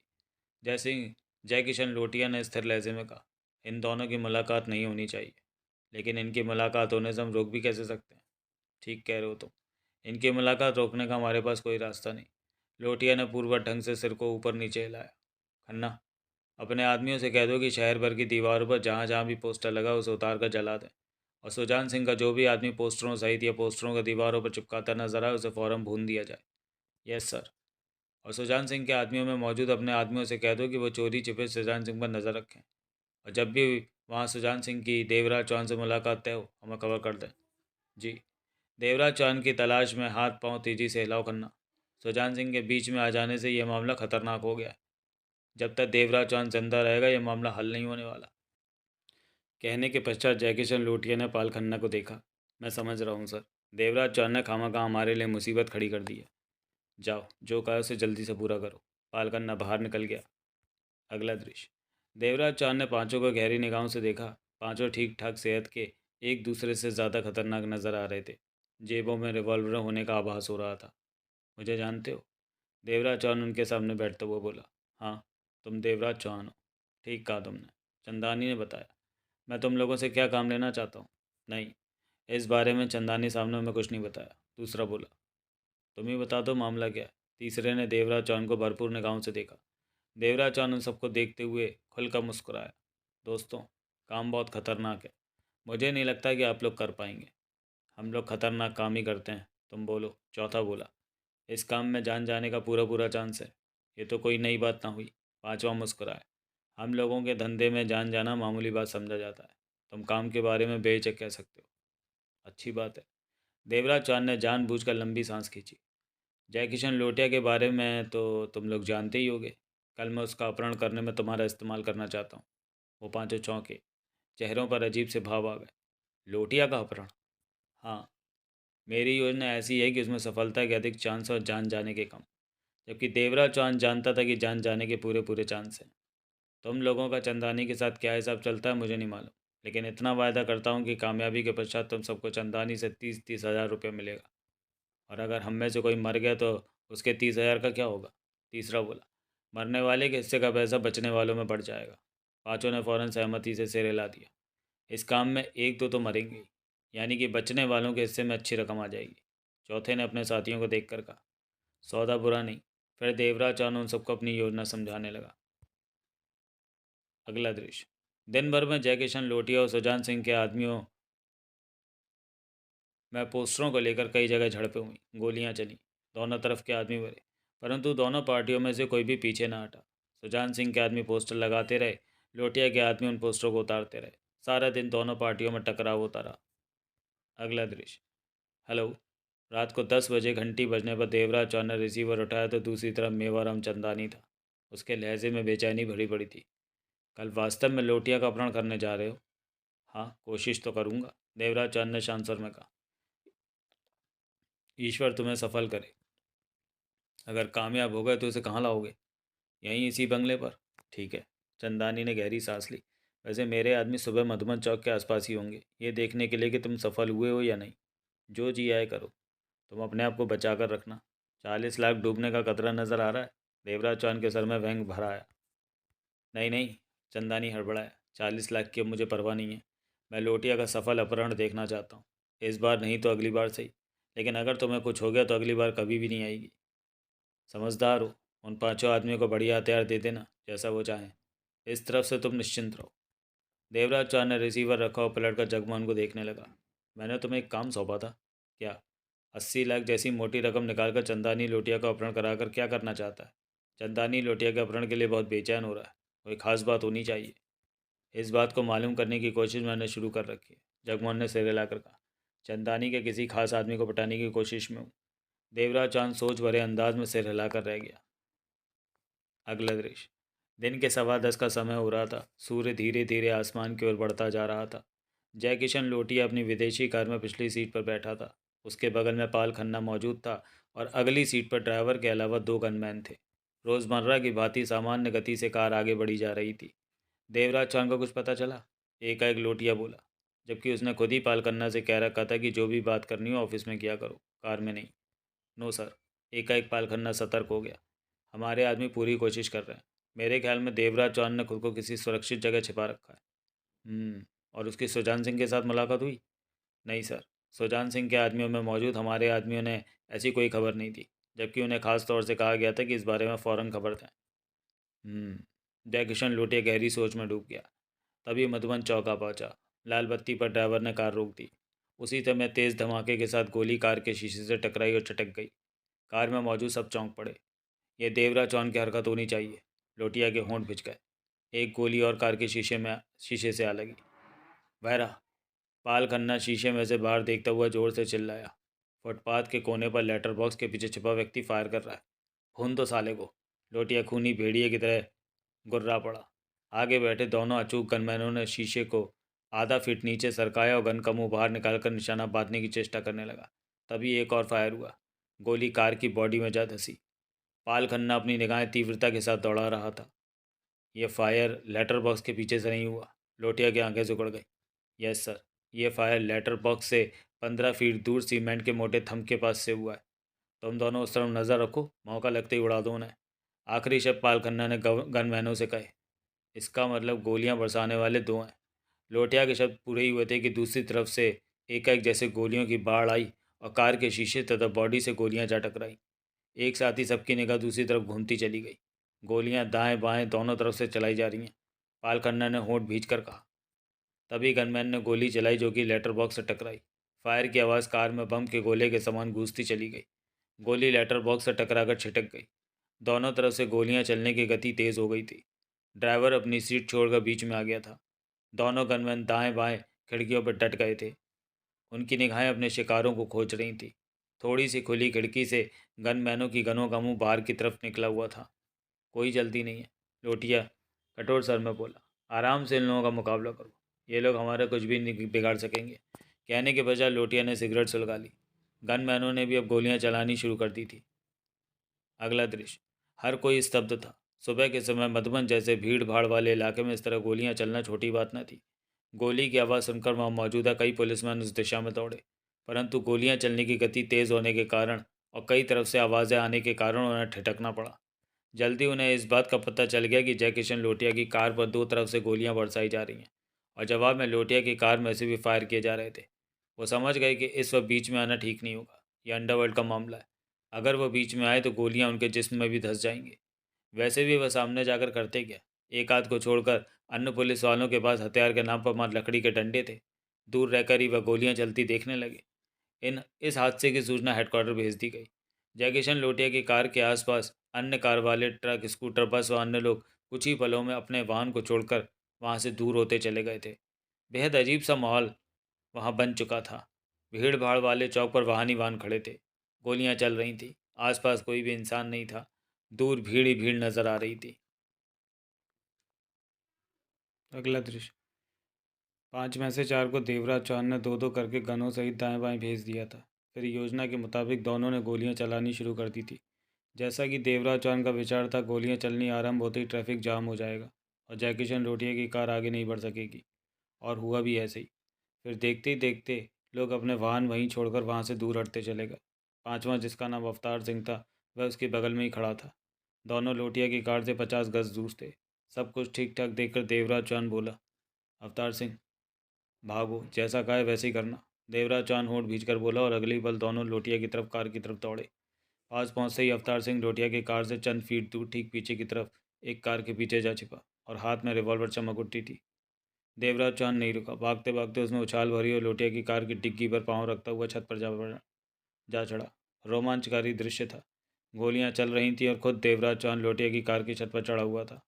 जैसे ही जय किशन लोटिया ने स्थिर लहजे में कहा, इन दोनों की मुलाकात नहीं होनी चाहिए। लेकिन इनकी मुलाकात होने से हम रोक भी कैसे सकते हैं? ठीक कह रहे हो तुम। इनकी मुलाकात रोकने का हमारे पास कोई रास्ता नहीं। लोटिया ने पूर्ववत ढंग से सिर को ऊपर नीचे हिलाया। खन्ना, अपने आदमियों से कह दो कि शहर भर की दीवारों पर जहाँ जहाँ भी पोस्टर लगा उसे उतार कर जला दें। और सुजान सिंह का जो भी आदमी पोस्टरों सहित या पोस्टरों को दीवारों पर चिपकाता नजर आए उसे फ़ौरन भून दिया जाए। Yes sir. और सुजान सिंह के आदमियों में मौजूद अपने आदमियों से कह दो कि वो चोरी छिपे सुजान सिंह पर नज़र रखें। और जब भी वहाँ सुजान सिंह की देवराज चौहान से मुलाकात तय हो हमें खबर कर दें। जी। देवराज चौहान की तलाश में हाथ पांव तेजी से हिलाओ करना। सुजान सिंह के बीच में आ जाने से यह मामला खतरनाक हो गया है। जब तक देवराज चौहान जिंदा रहेगा यह मामला हल नहीं होने वाला। कहने के पश्चात जयकिशन लोटिया ने पाल खन्ना को देखा। मैं समझ रहा हूँ सर। देवराज चौहान ने खामखा हमारे लिए मुसीबत खड़ी कर दी है। जाओ, जो कहा उसे जल्दी से पूरा करो। पाल खन्ना बाहर निकल गया। अगला दृश्य। देवराज चौहान ने पांचों को गहरी निगाहों से देखा। पांचों ठीक ठाक सेहत के, एक दूसरे से ज़्यादा खतरनाक नजर आ रहे थे। जेबों में रिवॉल्वर होने का आभास हो रहा था। मुझे जानते हो? देवराज चौहान उनके सामने बैठते हुए बोला। हाँ, तुम देवराज चौहान हो। ठीक कहा तुमने, चंदानी ने बताया। मैं तुम लोगों से क्या काम लेना चाहता हूँ? नहीं, इस बारे में चंदानी साहब ने हमें कुछ नहीं बताया। दूसरा बोला। तुम ही बता दो मामला क्या है। तीसरे ने देवराज चौहान को भरपूर निगाहों से देखा। देवराज चौहान उन सबको देखते हुए खुलकर मुस्कुराया। दोस्तों, काम बहुत खतरनाक है। मुझे नहीं लगता कि आप लोग कर पाएंगे। हम लोग खतरनाक काम ही करते हैं। तुम बोलो, चौथा बोला। इस काम में जान जाने का पूरा पूरा चांस है। ये तो कोई नई बात ना हुई। पांचवा मुस्कुराया। हम लोगों के धंधे में जान जाना मामूली बात समझा जाता है। तुम काम के बारे में बेझिझक कह सकते हो। अच्छी बात है। देवराज चौहान ने जानबूझकर लंबी सांस खींची। जयकिशन लोटिया के बारे में तो तुम लोग जानते ही होगे। कल मैं उसका अपहरण करने में तुम्हारा इस्तेमाल करना चाहता हूँ। वो पांचों चौंके। चेहरों पर अजीब से भाव आ गए। लोटिया का अपहरण? हाँ। मेरी योजना ऐसी है कि उसमें सफलता के अधिक चांस और जान जाने के कम। जबकि देवराज चौहान जानता था कि जान जाने के पूरे पूरे चांस हैं। तुम लोगों का चंदानी के साथ क्या हिसाब चलता है मुझे नहीं मालूम, लेकिन इतना वायदा करता हूँ कि कामयाबी के पश्चात तुम सबको चंदानी से 30-30 हज़ार रुपये मिलेगा। और अगर हम में से कोई मर गया तो उसके 30 हज़ार का क्या होगा? तीसरा बोला। मरने वाले के हिस्से का पैसा बचने वालों में बढ़ जाएगा। पांचों ने फौरन सहमति से सिर हिला दिया। इस काम में एक दो तो मरेंगे ही, यानी कि बचने वालों के हिस्से में अच्छी रकम आ जाएगी। चौथे ने अपने साथियों को देखकर कहा। सौदा बुरा नहीं। फिर देवराज चौहान उन सबको अपनी योजना समझाने लगा। अगला दृश्य। दिन भर में जयकिशन लोटिया और सुजान सिंह के आदमियों में पोस्टरों को लेकर कई जगह झड़पें हुई, गोलियां चली। दोनों तरफ के आदमी मरे, परंतु दोनों पार्टियों में से कोई भी पीछे ना हटा। सुजान सिंह के आदमी पोस्टर लगाते रहे, लोटिया के आदमी उन पोस्टरों को उतारते रहे। सारा दिन दोनों पार्टियों में टकराव होता रहा। अगला दृश्य। हेलो, रात को 10 बजे घंटी बजने पर देवराज चौहान ने रिसीवर उठाया तो दूसरी तरफ मेवाराम चंदानी था। उसके लहजे में बेचैनी भरी पड़ी थी। कल वास्तव में लोटिया का अपहरण करने जा रहे हो? हाँ, कोशिश तो करूँगा, देवराज चौहान ने शांत स्वर में कहा। ईश्वर तुम्हें सफल करे। अगर कामयाब हो गए तो उसे कहाँ लाओगे? यहीं इसी बंगले पर। ठीक है। चंदानी ने गहरी सांस ली। वैसे मेरे आदमी सुबह मधुबन चौक के आसपास ही होंगे, ये देखने के लिए कि तुम सफल हुए हो या नहीं। जो जी आए करो। तुम अपने आप को बचा कर रखना। 40 लाख डूबने का खतरा नजर आ रहा है? देवराज चौहान के सर में व्यंग भरा आया। नहीं नहीं, चंदानी हड़बड़ाया। 40 लाख की अब मुझे परवाह नहीं है। मैं लोटिया का सफल अपहरण देखना चाहता हूँ। इस बार नहीं तो अगली बार सही। लेकिन अगर तुम्हें कुछ हो गया तो अगली बार कभी भी नहीं आएगी। समझदार हो। उन पांचों आदमियों को बढ़िया हथियार दे देना, जैसा वो चाहें। इस तरफ से तुम निश्चिंत रहो। देवराज चौहान ने रिसीवर रखा और पलट कर जगमोहन को देखने लगा। मैंने तुम्हें एक काम सौंपा था। क्या? 80 लाख जैसी मोटी रकम निकालकर चंदानी लोटिया का अपहरण कराकर क्या करना चाहता है? चंदानी लोटिया के अपहरण के लिए बहुत बेचैन हो रहा है। कोई खास बात होनी चाहिए। इस बात को मालूम करने की कोशिश मैंने शुरू कर रखी है, जगमोहन ने सिर हिलाकर कहा। चंदानी के किसी खास आदमी को पटाने की कोशिश में हूँ। देवराज चौहान सोच भरे अंदाज में सिर हिलाकर रह गया। अगला दृश्य। दिन के 10:15 का समय हो रहा था। सूर्य धीरे धीरे आसमान की ओर बढ़ता जा रहा था। जय किशन लोटिया अपनी विदेशी कार में पिछली सीट पर बैठा था। उसके बगल में पाल खन्ना मौजूद था और अगली सीट पर ड्राइवर के अलावा 2 गनमैन थे। रोज़मर्रा की भांति सामान्य गति से कार आगे बढ़ी जा रही थी। देवराज चौहान को कुछ पता चला? एकाएक लोटिया बोला, जबकि उसने खुद ही पाल खन्ना से कह रखा था कि जो भी बात करनी हो ऑफिस में किया करो, कार में नहीं। No sir. एकाएक पाल खन्ना सतर्क हो गया। हमारे आदमी पूरी कोशिश कर रहे हैं। मेरे ख्याल में देवराज चौहान ने खुद को किसी सुरक्षित जगह छिपा रखा है। और उसकी सुजान सिंह के साथ मुलाकात हुई? नहीं सर। सुजान सिंह के आदमियों में मौजूद हमारे आदमियों ने ऐसी कोई खबर नहीं दी, जबकि उन्हें खास तौर से कहा गया था कि इस बारे में फ़ौरन खबर दें। जयकिशन लोटिया गहरी सोच में डूब गया। तभी मधुबन चौका पहुंचा। लाल बत्ती पर ड्राइवर ने कार रोक दी। उसी समय तेज़ धमाके के साथ गोली कार के शीशे से टकराई और चटक गई। कार में मौजूद सब चौंक पड़े। यह देवराज चौहान की हरकत होनी चाहिए। लोटिया के होंठ भिज गए। एक गोली और कार के शीशे से आ लगी। बहरा। पाल खन्ना शीशे में से बाहर देखता हुआ जोर से चिल्लाया। फुटपाथ के कोने पर लेटर बॉक्स के पीछे छिपा व्यक्ति फायर कर रहा है। खून तो साले को। लोटिया खूनी भेड़िए की तरह गुर्रा पड़ा। आगे बैठे दोनों अचूक गनमैनों ने शीशे को आधा फीट नीचे सरकाया और गन का मुंह बाहर निकालकर निशाना बांधने की चेष्टा करने लगा। तभी एक और फायर हुआ। गोली कार की बॉडी में जा धंसी। पाल खन्ना अपनी निगाहें तीव्रता के साथ दौड़ा रहा था। यह फायर लेटर बॉक्स के पीछे से नहीं हुआ। लोटिया की आंखें सिकुड़ गई। Yes sir. यह फायर लेटर बॉक्स से 15 फीट दूर सीमेंट के मोटे थंब के पास से हुआ है। तुम दोनों उस तरफ नज़र रखो, मौका लगते ही उड़ा दो उन्हें। आखिरी शब्द पाल खन्ना ने गनमैनों से कहे। इसका मतलब गोलियां बरसाने वाले दो हैं। लोटिया के शब्द पूरे ही हुए थे कि दूसरी तरफ से एकाएक जैसे गोलियों की बाढ़ आई और कार के शीशे तथा बॉडी से गोलियां जा टकराई। एक साथ ही सबकी निगाह दूसरी तरफ घूमती चली गई। गोलियां दाएं बाएं दोनों तरफ से चलाई जा रही हैं। पाल खन्ना ने होंठ भींच कर कहा। तभी गनमैन ने गोली चलाई जो कि लेटर बॉक्स से टकराई। फायर की आवाज़ कार में बम के गोले के समान गूंजती चली गई। गोली लेटर बॉक्स से टकराकर छिटक गई। दोनों तरफ से गोलियां चलने की गति तेज़ हो गई थी। ड्राइवर अपनी सीट छोड़कर बीच में आ गया था। दोनों गनमैन दाएं बाएं खिड़कियों पर डट गए थे। उनकी निगाहें अपने शिकारों को खोज रही थीं। थोड़ी सी खुली खिड़की से गनमैनों की गनों का मुंह बाहर की तरफ निकला हुआ था। कोई जल्दी नहीं है। लोटिया कठोर स्वर में बोला। आराम से इन लोगों का मुकाबला करो। ये लोग हमारा कुछ भी नहीं बिगाड़ सकेंगे। कहने के बजाय लोटिया ने सिगरेट सुलगा ली। गनमैनों ने भी अब गोलियां चलानी शुरू कर दी थी। अगला दृश्य। हर कोई स्तब्ध था। सुबह के समय मधुबन जैसे भीड़ भाड़ वाले इलाके में इस तरह गोलियां चलना छोटी बात न थी। गोली की आवाज़ सुनकर वहां मौजूदा कई पुलिसमैन उस दिशा में दौड़े, परंतु गोलियां चलने की गति तेज़ होने के कारण और कई तरफ से आवाज़ें आने के कारण उन्हें ठिठकना पड़ा। जल्दी उन्हें इस बात का पता चल गया कि जयकिशन लोटिया की कार पर दो तरफ से गोलियां बरसाई जा रही हैं और जवाब में लोटिया की कार में से भी फायर किए जा रहे थे। वो समझ गए कि इस वक्त बीच में आना ठीक नहीं होगा। यह अंडरवर्ल्ड का मामला है। अगर वो बीच में आए तो गोलियां उनके जिस्म में भी धंस जाएंगी। वैसे भी वह सामने जाकर करते क्या? एक आध को छोड़कर अन्य पुलिस वालों के पास हथियार के नाम पर मात्र लकड़ी के डंडे थे। दूर रहकर ही वह गोलियां चलती देखने लगे। इन इस हादसे की सूचना हेडक्वार्टर भेज दी गई। जयकिशन लोटिया की कार के आसपास अन्य कार वाले ट्रक, स्कूटर, बस व अन्य लोग कुछ ही पलों में अपने वाहन को छोड़कर वहां से दूर होते चले गए थे। बेहद अजीब सा माहौल वहां बन चुका था। भीड़ भाड़ वाले चौक पर वाहन ही वाहन खड़े थे। गोलियां चल रही थी। आसपास कोई भी इंसान नहीं था। दूर भीड़ ही भीड़ नजर आ रही थी। अगला दृश्य। 5 में से 4 को देवराज चौहान ने दो दो करके गनों सहित दाएं बाएं भेज दिया था। फिर योजना के मुताबिक दोनों ने गोलियां चलानी शुरू कर दी थी। जैसा कि देवराज चौहान का विचार था, गोलियां चलनी आरंभ होते ही ट्रैफिक जाम हो जाएगा और जैकी चैन लोटिया की कार आगे नहीं बढ़ सकेगी। और हुआ भी ऐसे ही। फिर देखते ही देखते लोग अपने वाहन वहीं छोड़कर वहां से दूर हटते चले गए। पांचवा, जिसका नाम अवतार सिंह था, वह उसके बगल में ही खड़ा था। दोनों लोटिया की कार से 50 गज दूर थे। सब कुछ ठीक ठाक देखकर देवराज चौहान बोला, अवतार सिंह, भागो, जैसा कहा है वैसे ही करना। देवराज चौहान होठ भींचकर बोला और अगले ही पल दोनों लोटिया की तरफ कार की तरफ दौड़े। पास पहुंचते ही अवतार सिंह लोटिया की कार से चंद फीट दूर ठीक पीछे की तरफ एक कार के पीछे जा छिपा और हाथ में रिवॉल्वर चमक उठी थी। देवराज चौहान नहीं रुका। भागते भागते उसने उछाल भरी और लोटिया की कार की डिग्गी पर पांव रखता हुआ छत पर जा चढ़ा। रोमांचकारी दृश्य था। गोलियां चल रही थीं और खुद देवराज चौहान लोटिया की कार की छत पर चढ़ा हुआ था।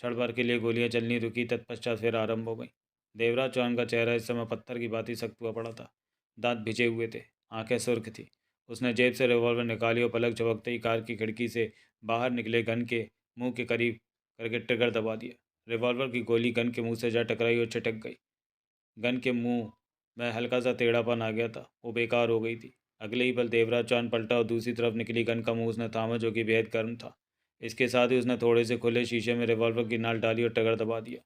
क्षण भर के लिए गोलियां चलनी रुकी, तत्पश्चात फिर आरंभ हो गई। देवराज चौहान का चेहरा इस समय पत्थर की भांति सख्त हुआ पड़ा था। दांत भिजे हुए थे। आंखें सुर्ख थी। उसने जेब से रिवॉल्वर निकाली और पलक झपकते ही कार की खिड़की से बाहर निकले गन के मुंह के करीब करके ट्रिगर दबा दिया। रिवॉल्वर की गोली गन के मुंह से जा टकराई और छिटक गई। गन के मुंह में हल्का सा टेढ़ापन आ गया था। वो बेकार हो गई थी। अगले ही पल देवराज चौहान पलटा और दूसरी तरफ निकली गन का मुंह उसने थामा, जो कि बेहद गर्म था। इसके साथ ही उसने थोड़े से खुले शीशे में रिवॉल्वर की नाल डाली और टगर दबा दिया।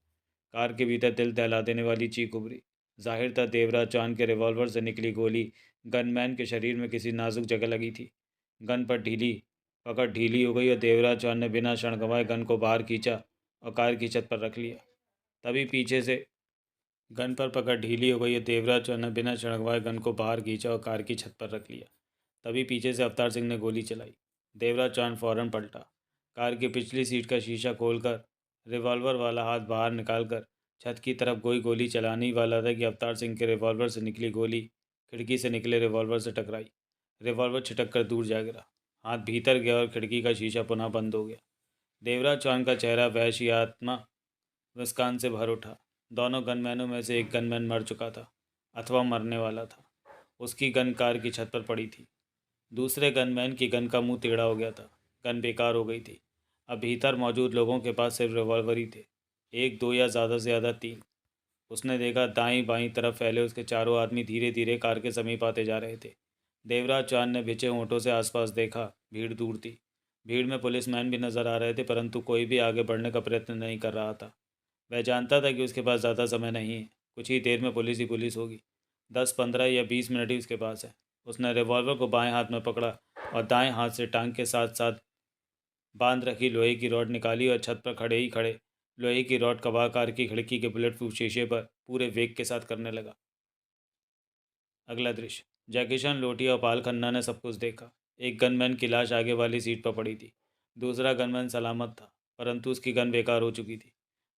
कार के भीतर दिल दहला देने वाली चीख उभरी। जाहिर था देवराज चौहान के रिवॉल्वर से निकली गोली गनमैन के शरीर में किसी नाजुक जगह लगी थी। गन पर ढीली पकड़ ढीली हो गई और देवराज चौहान ने बिना क्षण गंवाए गन को बाहर खींचा और कार की छत पर रख लिया। तभी पीछे से गन पर पकड़ ढीली हो गई और देवराज चौहान ने बिना क्षण गंवाए गन को बाहर खींचा और कार की छत पर रख लिया। तभी पीछे से अवतार सिंह ने गोली चलाई। देवराज चौहान फौरन पलटा। कार की पिछली सीट का शीशा खोलकर रिवॉल्वर वाला हाथ बाहर निकालकर छत की तरफ कोई गोली चलाने ही वाला था कि अवतार सिंह के रिवॉल्वर से निकली गोली खिड़की से निकले रिवॉल्वर से टकराई। रिवॉल्वर छिटक कर दूर जा गिरा। हाथ भीतर गया और खिड़की का शीशा पुनः बंद हो गया। देवराज चौहान का चेहरा वहशियात्मा मुस्कान से भर उठा। दोनों गनमैनों में से एक गनमैन मर चुका था अथवा मरने वाला था। उसकी गन कार की छत पर पड़ी थी। दूसरे गनमैन की गन का मुंह टेढ़ा हो गया था। गन बेकार हो गई थी। अब भीतर मौजूद लोगों के पास सिर्फ रिवॉल्वर ही थे। एक, दो या ज़्यादा से ज़्यादा 3। उसने देखा दाईं बाईं तरफ फैले उसके चारों आदमी धीरे धीरे कार के समीप आते जा रहे थे। देवराज चौहान ने भिजे होंठों से आसपास देखा। भीड़ दूर थी। भीड़ में पुलिसमैन भी नजर आ रहे थे, परंतु कोई भी आगे बढ़ने का प्रयत्न नहीं कर रहा था। वह जानता था कि उसके पास ज़्यादा समय नहीं है। कुछ ही देर में पुलिस ही पुलिस होगी। 10, 15 या 20 मिनट ही उसके पास है। उसने रिवॉल्वर को बाएं हाथ में पकड़ा और दाएं हाथ से टांग के साथ साथ बांध रखी लोहे की रॉड निकाली और छत पर खड़े ही खड़े लोहे की रॉड कबाड़ कार की खिड़की के बुलेट प्रूफ शीशे पर पूरे वेग के साथ करने लगा। अगला दृश्य। जैकी चैन, लोटिया और पाल खन्ना ने सब कुछ देखा। एक गनमैन की लाश आगे वाली सीट पर पड़ी थी। दूसरा गनमैन सलामत था, परंतु उसकी गन बेकार हो चुकी थी।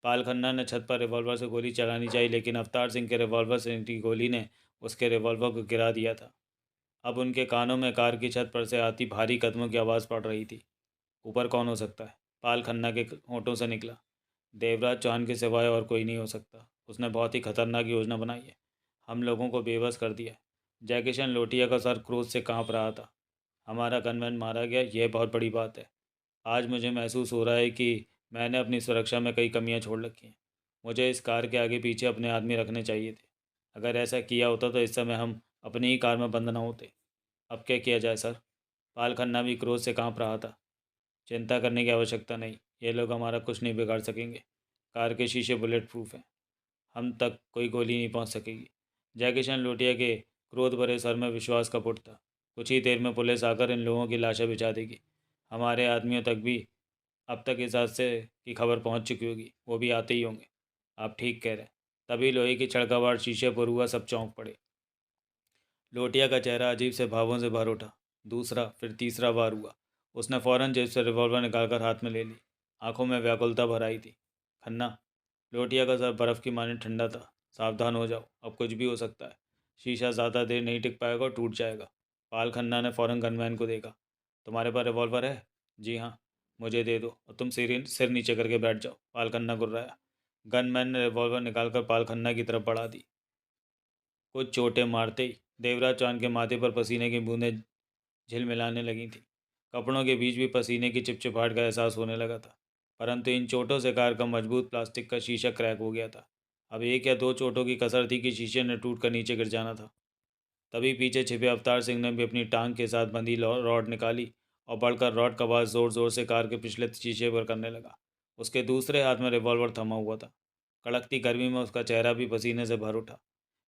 पाल खन्ना ने छत पर रिवॉल्वर से गोली चलानी चाहिए, लेकिन अवतार सिंह के रिवॉल्वर से निकली गोली ने उसके रिवॉल्वर को गिरा दिया था। अब उनके कानों में कार की छत पर से आती भारी कदमों की आवाज़ पड़ रही थी। ऊपर कौन हो सकता है? पाल खन्ना के होठों से निकला। देवराज चौहान के सिवाय और कोई नहीं हो सकता। उसने बहुत ही खतरनाक योजना बनाई है। हम लोगों को बेबस कर दिया है। जैकी चैन लोटिया का सर क्रोध से कांप रहा था। हमारा गनमैन मारा गया, यह बहुत बड़ी बात है। आज मुझे महसूस हो रहा है कि मैंने अपनी सुरक्षा में कई कमियां छोड़ रखी हैं। मुझे इस कार के आगे पीछे अपने आदमी रखने चाहिए थे। अगर ऐसा किया होता तो इस समय हम अपनी ही कार में बंद न होते। अब क्या किया जाए सर? पाल खन्ना भी क्रोध से कांप रहा था। चिंता करने की आवश्यकता नहीं। ये लोग हमारा कुछ नहीं बिगाड़ सकेंगे। कार के शीशे बुलेट प्रूफ हैं। हम तक कोई गोली नहीं पहुंच सकेगी। जैकी चैन लोटिया के क्रोध भरे सर में विश्वास का पुट था। कुछ ही देर में पुलिस आकर इन लोगों की लाशें बिछा देगी। हमारे आदमियों तक भी अब तक इस हादसे की खबर पहुंच चुकी होगी। वो भी आते ही होंगे। आप ठीक कह रहे हैं। तभी लोहे की छड़कावाट शीशे पर हुआ। सब चौंक पड़े। लोटिया का चेहरा अजीब से भावों से भर उठा। दूसरा, फिर तीसरा बार हुआ। उसने फौरन जेब से रिवॉल्वर निकालकर हाथ में ले ली। आंखों में व्याकुलता भर आई थी। खन्ना, लोटिया का सर बर्फ़ की माने ठंडा था। सावधान हो जाओ, अब कुछ भी हो सकता है। शीशा ज़्यादा देर नहीं टिक पाएगा और टूट जाएगा। पाल खन्ना ने फौरन गनमैन को देखा। तुम्हारे पास रिवॉल्वर है? जी हाँ। मुझे दे दो और तुम सिर सिर नीचे करके बैठ जाओ। पाल खन्ना गुर्राया। गनमैन ने रिवॉल्वर निकालकर पाल खन्ना की तरफ बढ़ा दी। कुछ चोटें मारते ही देवराज चौहान के माथे पर पसीने की बूंदें झिलमिलाने लगी थीं। कपड़ों के बीच भी पसीने की चिपचिपाहट का एहसास होने लगा था। परंतु इन चोटों से कार का मजबूत प्लास्टिक का शीशा क्रैक हो गया था। अब एक या दो चोटों की कसर थी कि शीशे ने टूट कर नीचे गिर जाना था। तभी पीछे छिपे अवतार सिंह ने भी अपनी टांग के साथ बंधी रॉड निकाली और बढ़कर रॉड का आवाज जोर जोर से कार के पिछले शीशे पर करने लगा। उसके दूसरे हाथ में रिवॉल्वर थमा हुआ था। कड़कती गर्मी में उसका चेहरा भी पसीने से भर उठा।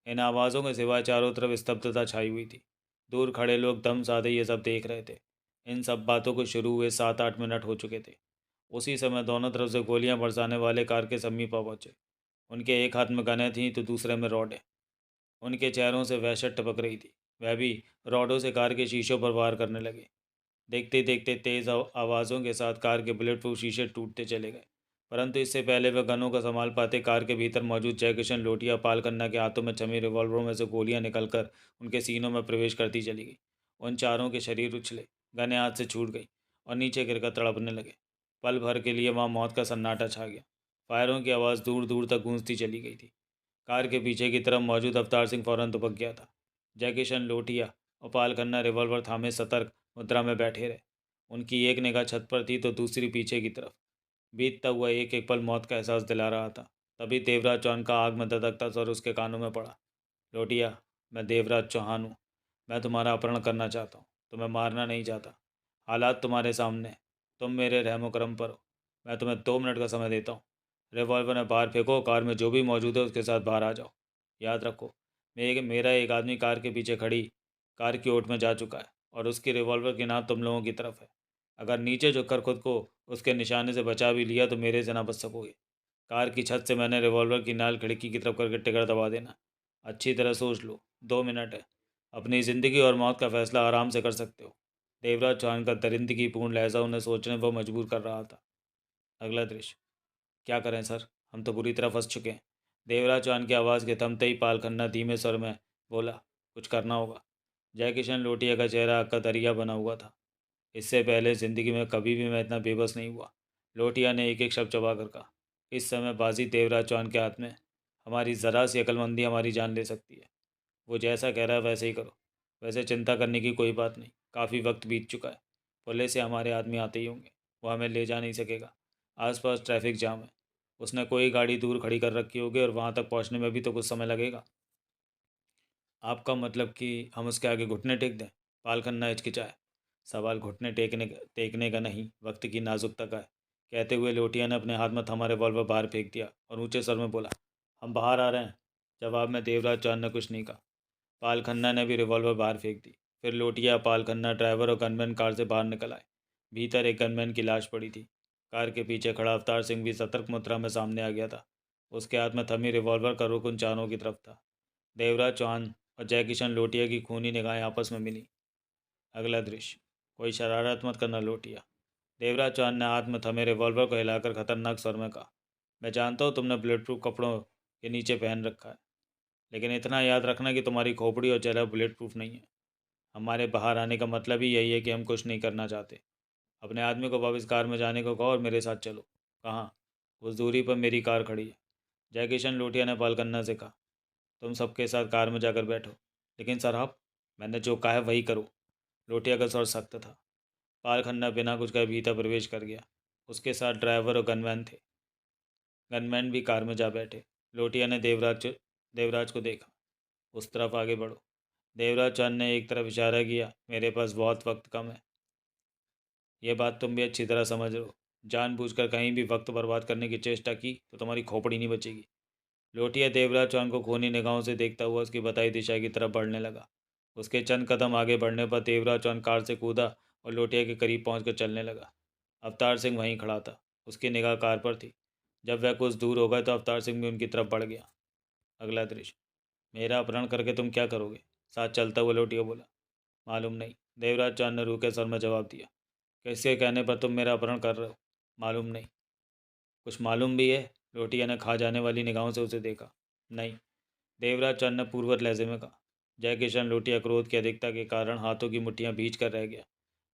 इन आवाज़ों के सिवाय चारों तरफ स्तब्धता छाई हुई थी। दूर खड़े लोग दम साधे ये सब देख रहे थे। इन सब बातों को शुरू हुए 7-8 मिनट हो चुके थे। उसी समय दोनों तरफ से गोलियां बरसाने वाले कार के समीप आ पहुंचे। उनके एक हाथ में गनें थीं तो दूसरे में रॉडें। उनके चेहरों से वहशत टपक रही थी। वह भी रॉडों से कार के शीशों पर वार करने लगे। देखते देखते तेज आवाज़ों के साथ कार के बुलेट प्रूफ शीशे टूटते चले गए। परंतु इससे पहले वह गनों का संभाल पाते, कार के भीतर मौजूद जयकिशन लोटिया पाल खन्ना के हाथों में छमी रिवॉल्वरों में से गोलियां निकलकर उनके सीनों में प्रवेश करती चली गई। उन चारों के शरीर उछले, गनें हाथ से छूट गई और नीचे गिरकर तड़पने लगे। पल भर के लिए वहाँ मौत का सन्नाटा छा गया। फायरों की आवाज़ दूर दूर तक गूंजती चली गई थी। कार के पीछे की तरफ मौजूद अवतार सिंह फौरन दुबक गया था। जयकिशन लोटिया और पाल खन्ना रिवॉल्वर थामे सतर्क मुद्रा में बैठे रहे। उनकी एक निगाह छत पर थी तो दूसरी पीछे की तरफ। बीतता हुआ एक एक पल मौत का एहसास दिला रहा था। तभी देवराज चौहान का आग में धधकता स्वर उसके कानों में पड़ा। लोटिया, मैं देवराज चौहान हूँ। मैं तुम्हारा अपहरण करना चाहता हूँ, तुम्हें मारना नहीं चाहता। हालात तुम्हारे सामने हैं। तुम मेरे रहमो करम पर हो। मैं तुम्हें 2 मिनट का समय देता हूँ। रिवॉल्वर में बाहर फेंको, कार में जो भी मौजूद है उसके साथ बाहर आ जाओ। याद रखो, मेरा एक आदमी कार के पीछे खड़ी कार की ओट में जा चुका है और उसकी रिवॉल्वर की नाक तुम लोगों की तरफ है। अगर नीचे झुककर खुद को उसके निशाने से बचा भी लिया तो मेरे से ना बच सकोगे। कार की छत से मैंने रिवॉल्वर की नाल खिड़की की तरफ करके टिकर दबा देना। अच्छी तरह सोच लो, 2 मिनट है। अपनी ज़िंदगी और मौत का फैसला आराम से कर सकते हो। देवराज चौहान का दरिंदगी पूर्ण लहजा उन्हें सोचने पर मजबूर कर रहा था। अगला दृश्य। क्या करें सर, हम तो बुरी तरह फंस चुके हैं। देवराज चौहान की आवाज़ के थमते ही पाल खन्ना धीमे स्वर में बोला, कुछ करना होगा। जयकिशन लोटिया का चेहरा आग का दरिया बना हुआ था। इससे पहले ज़िंदगी में कभी भी मैं इतना बेबस नहीं हुआ। लोटिया ने एक एक शब्द चबा कर कहा। इस समय बाजी देवराज चौहान के हाथ में। हमारी ज़रा सी अक्लमंदी हमारी जान ले सकती है। वो जैसा कह रहा है वैसे ही करो। वैसे चिंता करने की कोई बात नहीं, काफ़ी वक्त बीत चुका है। पुलिस से हमारे आदमी आते ही होंगे। वो हमें ले जा नहीं सकेगा। आसपास ट्रैफिक जाम है। उसने कोई गाड़ी दूर खड़ी कर रखी होगी और वहाँ तक पहुँचने में भी तो कुछ समय लगेगा। आपका मतलब कि हम उसके आगे घुटने टेक दें? पाल खन्ना हिचकिचाया। सवाल घुटने टेकने का नहीं, वक्त की नाजुकता का है। कहते हुए लोटिया ने अपने हाथ में थमा रिवॉल्वर बाहर फेंक दिया और ऊंचे स्वर में बोला, हम बाहर आ रहे हैं। जवाब में देवराज चौहान ने कुछ नहीं कहा। पाल खन्ना ने भी रिवॉल्वर बाहर फेंक दी। फिर लोटिया, पाल खन्ना, ड्राइवर और गनमैन कार से बाहर निकल आए। भीतर एक गनमैन की लाश पड़ी थी। कार के पीछे खड़ा अवतार सिंह भी सतर्क मुद्रा में सामने आ गया था। उसके हाथ में थमी रिवॉल्वर का रुख उन चारों की तरफ था। देवराज चौहान और जयकिशन लोटिया की खूनी निगाहें आपस में मिली। अगला दृश्य। कोई शरारत मत करना लोटिया। देवराज चौहान ने हाथ में थमे रिवॉल्वर को हिलाकर खतरनाक स्वर में कहा, मैं जानता हूँ तुमने बुलेट प्रूफ कपड़ों के नीचे पहन रखा है, लेकिन इतना याद रखना कि तुम्हारी खोपड़ी और चेहरा बुलेट प्रूफ नहीं है। हमारे बाहर आने का मतलब ही यही है कि हम कुछ नहीं करना चाहते। अपने आदमी को वापस कार में जाने को कहो और मेरे साथ चलो। कहाँ? उस दूरी पर मेरी कार खड़ी है। जयकिशन लोटिया ने पालकन्ना से कहा, तुम सबके साथ कार में जाकर बैठो। लेकिन साहब, मैंने जो कहा है वही करो। लोटिया का स्वर सख्त था। पाल खन्ना बिना कुछ कहे भीतर प्रवेश कर गया। उसके साथ ड्राइवर और गनमैन थे। गनमैन भी कार में जा बैठे। लोटिया ने देवराज को देखा। उस तरफ आगे बढ़ो। देवराज चंद ने एक तरफ इशारा किया। मेरे पास बहुत वक्त कम है। यह बात तुम भी अच्छी तरह समझ रहे हो। जानबूझकर कहीं भी वक्त बर्बाद करने की चेष्टा की तो तुम्हारी खोपड़ी नहीं बचेगी। लोटिया देवराज चौहान को खूनी निगाहों से देखता हुआ उसकी बताई दिशा की तरफ बढ़ने लगा। उसके चंद कदम आगे बढ़ने पर देवराज चौहान कार से कूदा और लोटिया के करीब पहुंचकर चलने लगा। अवतार सिंह वहीं खड़ा था। उसकी निगाह कार पर थी। जब वह कुछ दूर हो गए तो अवतार सिंह भी उनकी तरफ बढ़ गया। अगला दृश्य। मेरा अपहरण करके तुम क्या करोगे? साथ चलता हुआ लोटिया बोला। मालूम नहीं, देवराज चौहान ने रूखे स्वर में जवाब दिया। किसके कहने पर तुम मेरा अपहरण कर रहे हो? मालूम नहीं। कुछ मालूम भी है? लोटिया ने खा जाने वाली निगाहों से उसे देखा। नहीं, देवराज चंद ने पूर्वत लहजे में कहा। जयकिशन लोटिया क्रोध की अधिकता के कारण हाथों की मुट्ठियां भींच कर रह गया।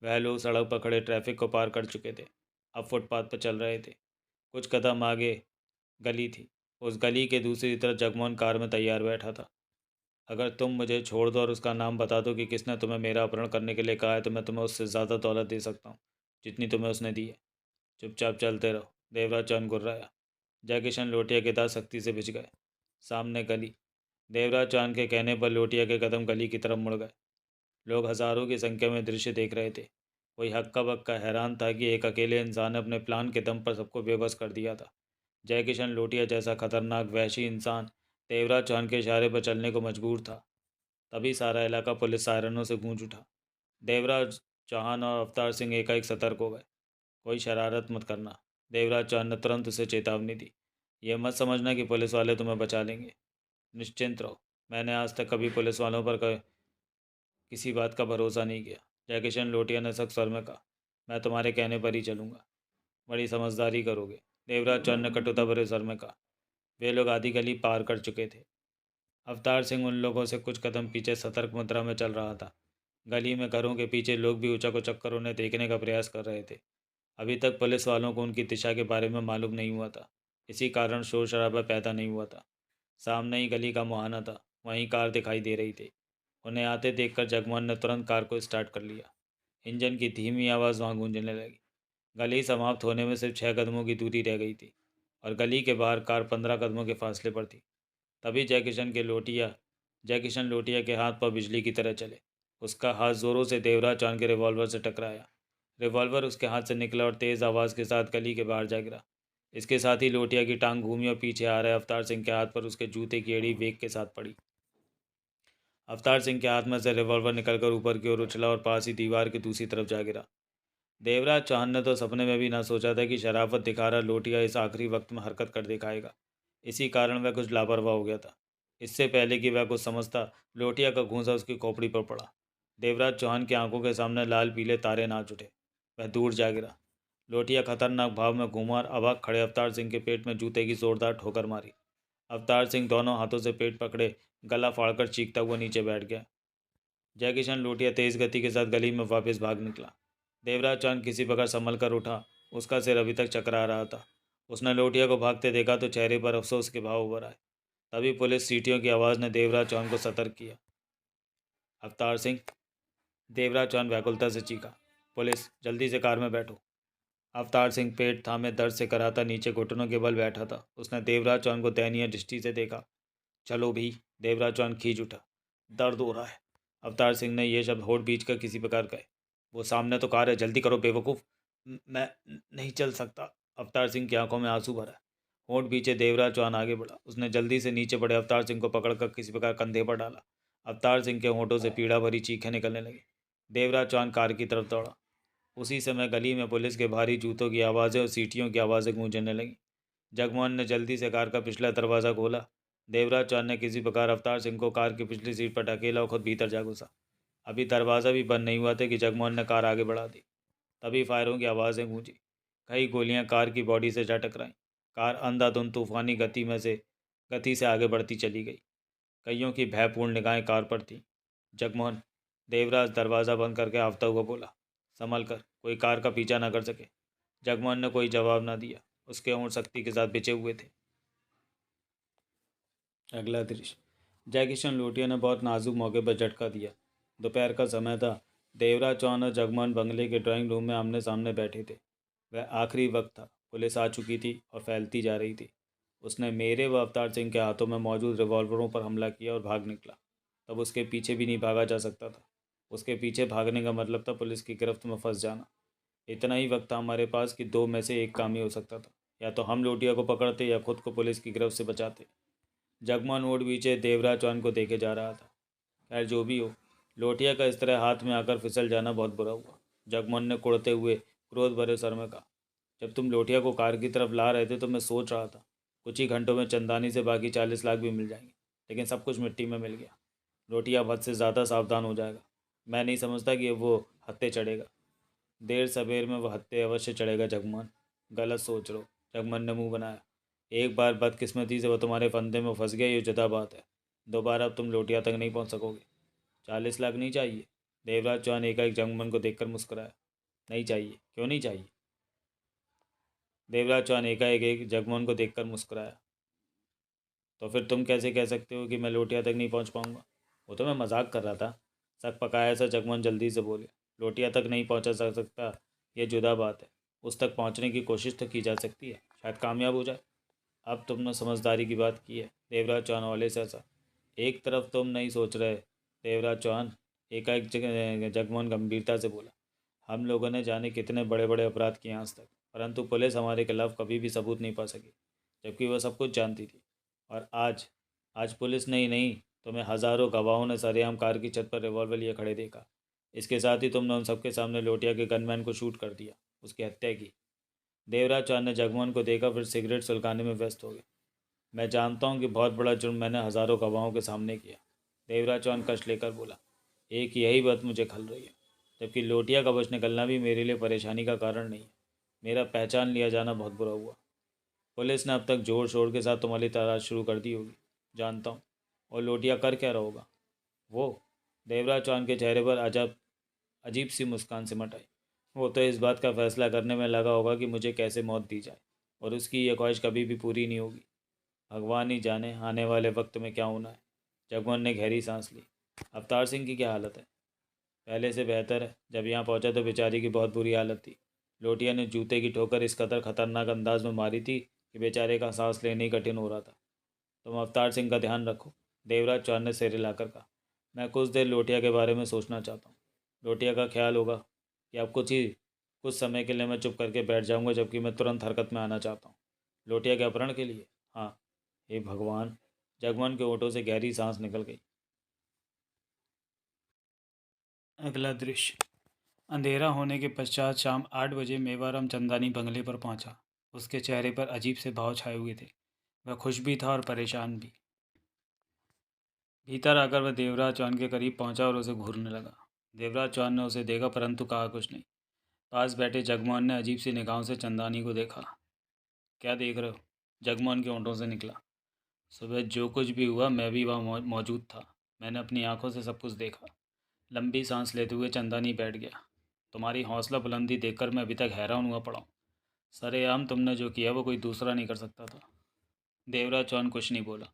वह लोग सड़क पर खड़े ट्रैफिक को पार कर चुके थे। अब फुटपाथ पर चल रहे थे। कुछ कदम आगे गली थी। उस गली के दूसरी तरफ जगमोहन कार में तैयार बैठा था। अगर तुम मुझे छोड़ दो और उसका नाम बता दो कि किसने तुम्हें मेरा अपहरण करने के लिए कहा है, तो मैं तुम्हें उससे ज़्यादा दौलत दे सकता हूँ जितनी तुम्हें उसने दी है। चुपचाप चलते रहो। देवराज चौहान गुर्राया। जय किशन लोटिया के दांत सख्ती से भिज गए। सामने गली। देवराज चौहान के कहने पर लोटिया के कदम गली की तरफ मुड़ गए। लोग हजारों की संख्या में दृश्य देख रहे थे। कोई हक्का बक्का हैरान था कि एक अकेले इंसान ने अपने प्लान के दम पर सबको बेबस कर दिया था। जय किशन लोटिया जैसा खतरनाक वहशी इंसान देवराज चौहान के इशारे पर चलने को मजबूर था। तभी सारा इलाका पुलिस सायरनों से गूंज उठा। देवराज चौहान और अवतार सिंह एकाएक सतर्क हो गए। कोई शरारत मत करना। देवराज चौहान ने तुरंत उसे चेतावनी दी। यह मत समझना कि पुलिस वाले तुम्हें बचा लेंगे। निश्चिंत रहो। मैंने आज तक कभी पुलिस वालों पर किसी बात का भरोसा नहीं किया। जयकिशन लोटिया ने सख्त स्वर में कहा। मैं तुम्हारे कहने पर ही चलूँगा। बड़ी समझदारी करोगे। देवराज चौहान ने कटुता भरे स्वर में कहा। वे लोग आधी गली पार कर चुके थे। अवतार सिंह उन लोगों से कुछ कदम पीछे सतर्क मुद्रा में चल रहा था। गली में घरों के पीछे लोग भी ऊंचा को चक्कर उन्हें देखने का प्रयास कर रहे थे। अभी तक पुलिस वालों को उनकी दिशा के बारे में मालूम नहीं हुआ था। इसी कारण शोर शराबा पैदा नहीं हुआ था। सामने ही गली का मुहाना था। वहीं कार दिखाई दे रही थी। उन्हें आते देखकर जगमोहन ने तुरंत कार को स्टार्ट कर लिया। इंजन की धीमी आवाज़ वहाँ गूंजने लगी। गली समाप्त होने में सिर्फ 6 कदमों की दूरी रह गई थी और गली के बाहर कार 15 कदमों के फासले पर थी। तभी जयकिशन लोटिया के हाथ पर बिजली की तरह चले। उसका हाथ जोरों से देवराज चौहान के रिवॉल्वर से टकराया। रिवॉल्वर उसके हाथ से निकला और तेज़ आवाज़ के साथ गली के बाहर जा गिरा। इसके साथ ही लोटिया की टांग घूमी और पीछे आ रहे अवतार सिंह के हाथ पर उसके जूते की एड़ी वेग के साथ पड़ी। अवतार सिंह के हाथ में से रिवॉल्वर निकलकर ऊपर की ओर उछला और पास ही दीवार की दूसरी तरफ जा गिरा। देवराज चौहान ने तो सपने में भी ना सोचा था कि शराफत दिखा रहा लोटिया इस आखिरी वक्त में हरकत कर दिखाएगा। इसी कारण वह कुछ लापरवाह हो गया था। इससे पहले कि वह कुछ समझता, लोटिया का घूंसा उसकी खोपड़ी पर पड़ा। देवराज चौहान की आंखों के सामने लाल पीले तारे नाच उठे। वह दूर जा गिरा। लोटिया खतरनाक भाव में घूमा और अवाक खड़े अवतार सिंह के पेट में जूते की जोरदार ठोकर मारी। अवतार सिंह दोनों हाथों से पेट पकड़े गला फाड़कर चीखता हुआ नीचे बैठ गया। जयकिशन लोटिया तेज गति के साथ गली में वापस भाग निकला। देवराज चांद किसी प्रकार संभल कर उठा। उसका सिर अभी तक चकरा रहा था। उसने लोटिया को भागते देखा तो चेहरे पर अफसोस के भाव उभर आए। तभी पुलिस सीटियों की आवाज़ ने देवराज चौहान को सतर्क किया। अवतार सिंह। देवराज चौहान व्याकुलता से चीखा। पुलिस, जल्दी से कार में बैठो। अवतार सिंह पेट थामे दर्द से कराता नीचे घुटनों के बल बैठा था। उसने देवराज चौहान को दयनीय दृष्टि से देखा। चलो भी। देवराज चौहान खींच उठा। दर्द हो रहा है। अवतार सिंह ने यह शब्द होठ बीच कर किसी प्रकार कहे। वो सामने तो कार है, जल्दी करो बेवकूफ़। मैं नहीं चल सकता। अवतार सिंह की आंखों में आंसू भरा। होठ पीछे देवराज चौहान आगे बढ़ा। उसने जल्दी से नीचे पड़े अवतार सिंह को पकड़कर किसी प्रकार कंधे पर डाला। अवतार सिंह के होठों से पीड़ा भरी चीखें निकलने लगी। देवराज चौहान कार की तरफ दौड़ा। उसी समय गली में पुलिस के भारी जूतों की आवाज़ें और सीटियों की आवाज़ें गूंजने लगीं। जगमोहन ने जल्दी से कार का पिछला दरवाज़ा खोला। देवराज चौहान ने किसी प्रकार अवतार सिंह को कार की पिछली सीट पर ढकेला और खुद भीतर जा घुसा। अभी दरवाज़ा भी बंद नहीं हुआ था कि जगमोहन ने कार आगे बढ़ा दी। तभी फायरों की आवाज़ें गूंजी। कई गोलियां कार की बॉडी से जा टकराईं। कार अंधाधुंध तूफानी गति से आगे बढ़ती चली गई। कईयों की भयपूर्ण निगाहें कार पर थीं। जगमोहन। देवराज दरवाज़ा बंद करके आवता हुआ बोला। संभल कर, कोई कार का पीछा न कर सके। जगमोहन ने कोई जवाब न दिया। उसके होंठ सख्ती के साथ बिछे हुए थे। अगला दृश्य। जयकिशन लोटिया ने बहुत नाजुक मौके पर झटका दिया। दोपहर का समय था। देवराज चौहान और जगमोहन बंगले के ड्राइंग रूम में आमने सामने बैठे थे। वह आखिरी वक्त था। पुलिस आ चुकी थी और फैलती जा रही थी। उसने मेरे व अवतार सिंह के हाथों में मौजूद रिवॉल्वरों पर हमला किया और भाग निकला। तब उसके पीछे भी नहीं भागा जा सकता था। उसके पीछे भागने का मतलब था पुलिस की गिरफ्त में फंस जाना। इतना ही वक्त था हमारे पास कि दो में से एक काम ही हो सकता था। या तो हम लोटिया को पकड़ते या खुद को पुलिस की गिरफ्त से बचाते। जगमोहन ओट पीछे देवराज चौहान को देखे जा रहा था। खैर जो भी हो, लोटिया का इस तरह हाथ में आकर फिसल जाना बहुत बुरा हुआ। जगमोहन ने कुड़ते हुए क्रोध भरे स्वर में कहा। जब तुम लोटिया को कार की तरफ ला रहे थे तो मैं सोच रहा था कुछ ही घंटों में चंदानी से बाकी 40 लाख भी मिल जाएंगे, लेकिन सब कुछ मिट्टी में मिल गया। लोटिया अब हद से ज़्यादा सावधान हो जाएगा। मैं नहीं समझता कि वो हत्थे चढ़ेगा। देर सवेर में वह हत्थे अवश्य चढ़ेगा। जगमोहन गलत सोच रहे हो। जगमोहन ने मुंह बनाया। एक बार बदकिस्मती से वो तुम्हारे फंदे में फंस गया, ये जुदा बात है। दोबारा अब तुम लोटिया तक नहीं पहुंच सकोगे। 40 लाख नहीं चाहिए। देवराज चौहान एकाएक जगमोहन को देखकर मुस्कुराया। नहीं चाहिए? क्यों नहीं चाहिए? देवराज चौहान एकाएक एक जगमोहन को देखकर मुस्कुराया। तो फिर तुम कैसे कह सकते हो कि मैं लोटिया तक नहीं पहुंच पाऊंगा? वो तो मैं मजाक कर रहा था। शक पकाया ऐसा जगमोहन जल्दी से बोले। लोटिया तक नहीं पहुंचा जा सकता, ये जुदा बात है। उस तक पहुंचने की कोशिश तो की जा सकती है, शायद कामयाब हो जाए। अब तुमने समझदारी की बात की है, देवराज चौहान वाले से ऐसा। एक तरफ तुम नहीं सोच रहे, देवराज चौहान, एकाएक जगमोहन गंभीरता से बोला। हम लोगों ने जाने कितने बड़े बड़े अपराध किए आज तक, परंतु पुलिस हमारे खिलाफ कभी भी सबूत नहीं पा सकी, जबकि वह सब कुछ जानती थी। और आज, आज पुलिस ने ही नहीं, तुम्हें हजारों गवाहों ने सरेआम कार की छत पर रिवॉल्वर लिए खड़े देखा। इसके साथ ही तुमने उन सबके सामने लोटिया के गनमैन को शूट कर दिया, उसकी हत्या की। देवराज चौहान ने जगमोहन को देखा, फिर सिगरेट सुलगाने में व्यस्त हो गए। मैं जानता हूँ कि बहुत बड़ा जुर्म मैंने हजारों गवाहों के सामने किया, देवराज चौहान कष्ट लेकर बोला। एक यही बात मुझे खल रही है, जबकि लोटिया का बच निकलना भी मेरे लिए परेशानी का कारण नहीं है। मेरा पहचान लिया जाना बहुत बुरा हुआ। पुलिस ने अब तक जोर शोर के साथ तुम्हारी तलाश शुरू कर दी होगी, जानता हूँ। और लोटिया कर क्या रहा होगा वो? देवराज चौहान के चेहरे पर अजब अजीब सी मुस्कान सिमट आई। वो तो इस बात का फैसला करने में लगा होगा कि मुझे कैसे मौत दी जाए, और उसकी ये ख्वाहिश कभी भी पूरी नहीं होगी। भगवान ही जाने आने वाले वक्त में क्या होना है। जगमोहन ने गहरी सांस ली। अवतार सिंह की क्या हालत है? पहले से बेहतर है। जब यहाँ पहुँचा तो बेचारी की बहुत बुरी हालत थी। लोटिया ने जूते की ठोकर इस कदर खतरनाक अंदाज में मारी थी कि बेचारे का सांस लेने ही कठिन हो रहा था। तुम अवतार सिंह का ध्यान रखो, देवराज चौहान ने सिर हिलाकर कहा। मैं कुछ देर लोटिया के बारे में सोचना चाहता हूँ। लोटिया का ख्याल होगा कि अब कुछ समय के लिए मैं चुप करके बैठ जाऊंगा, जबकि मैं तुरंत हरकत में आना चाहता हूँ। लोटिया के अपहरण के लिए? हाँ। हे भगवान! जगमोहन के होठों से गहरी सांस निकल गई। अगला दृश्य। अंधेरा होने के पश्चात शाम 8 बजे मेवाराम चंदानी बंगले पर पहुंचा। उसके चेहरे पर अजीब से भाव छाए हुए थे। वह खुश भी था और परेशान भी। भीतर आकर वह देवराज चौहान के करीब पहुंचा और उसे घूरने लगा। देवराज चौहान ने उसे देखा, परंतु कहा कुछ नहीं। पास बैठे जगमोहन ने अजीब सी निगाहों से चंदानी को देखा। क्या देख रहे हो? जगमोहन के होंठों से निकला। सुबह जो कुछ भी हुआ मैं भी वहाँ मौजूद था। मैंने अपनी आंखों से सब कुछ देखा। लंबी सांस लेते हुए चंदानी बैठ गया। तुम्हारी हौसला बुलंदी देखकर मैं अभी तक हैरान हुआ पड़ा हूँ। सरेआम तुमने जो किया वो कोई दूसरा नहीं कर सकता था। देवराज चौहान कुछ नहीं बोला।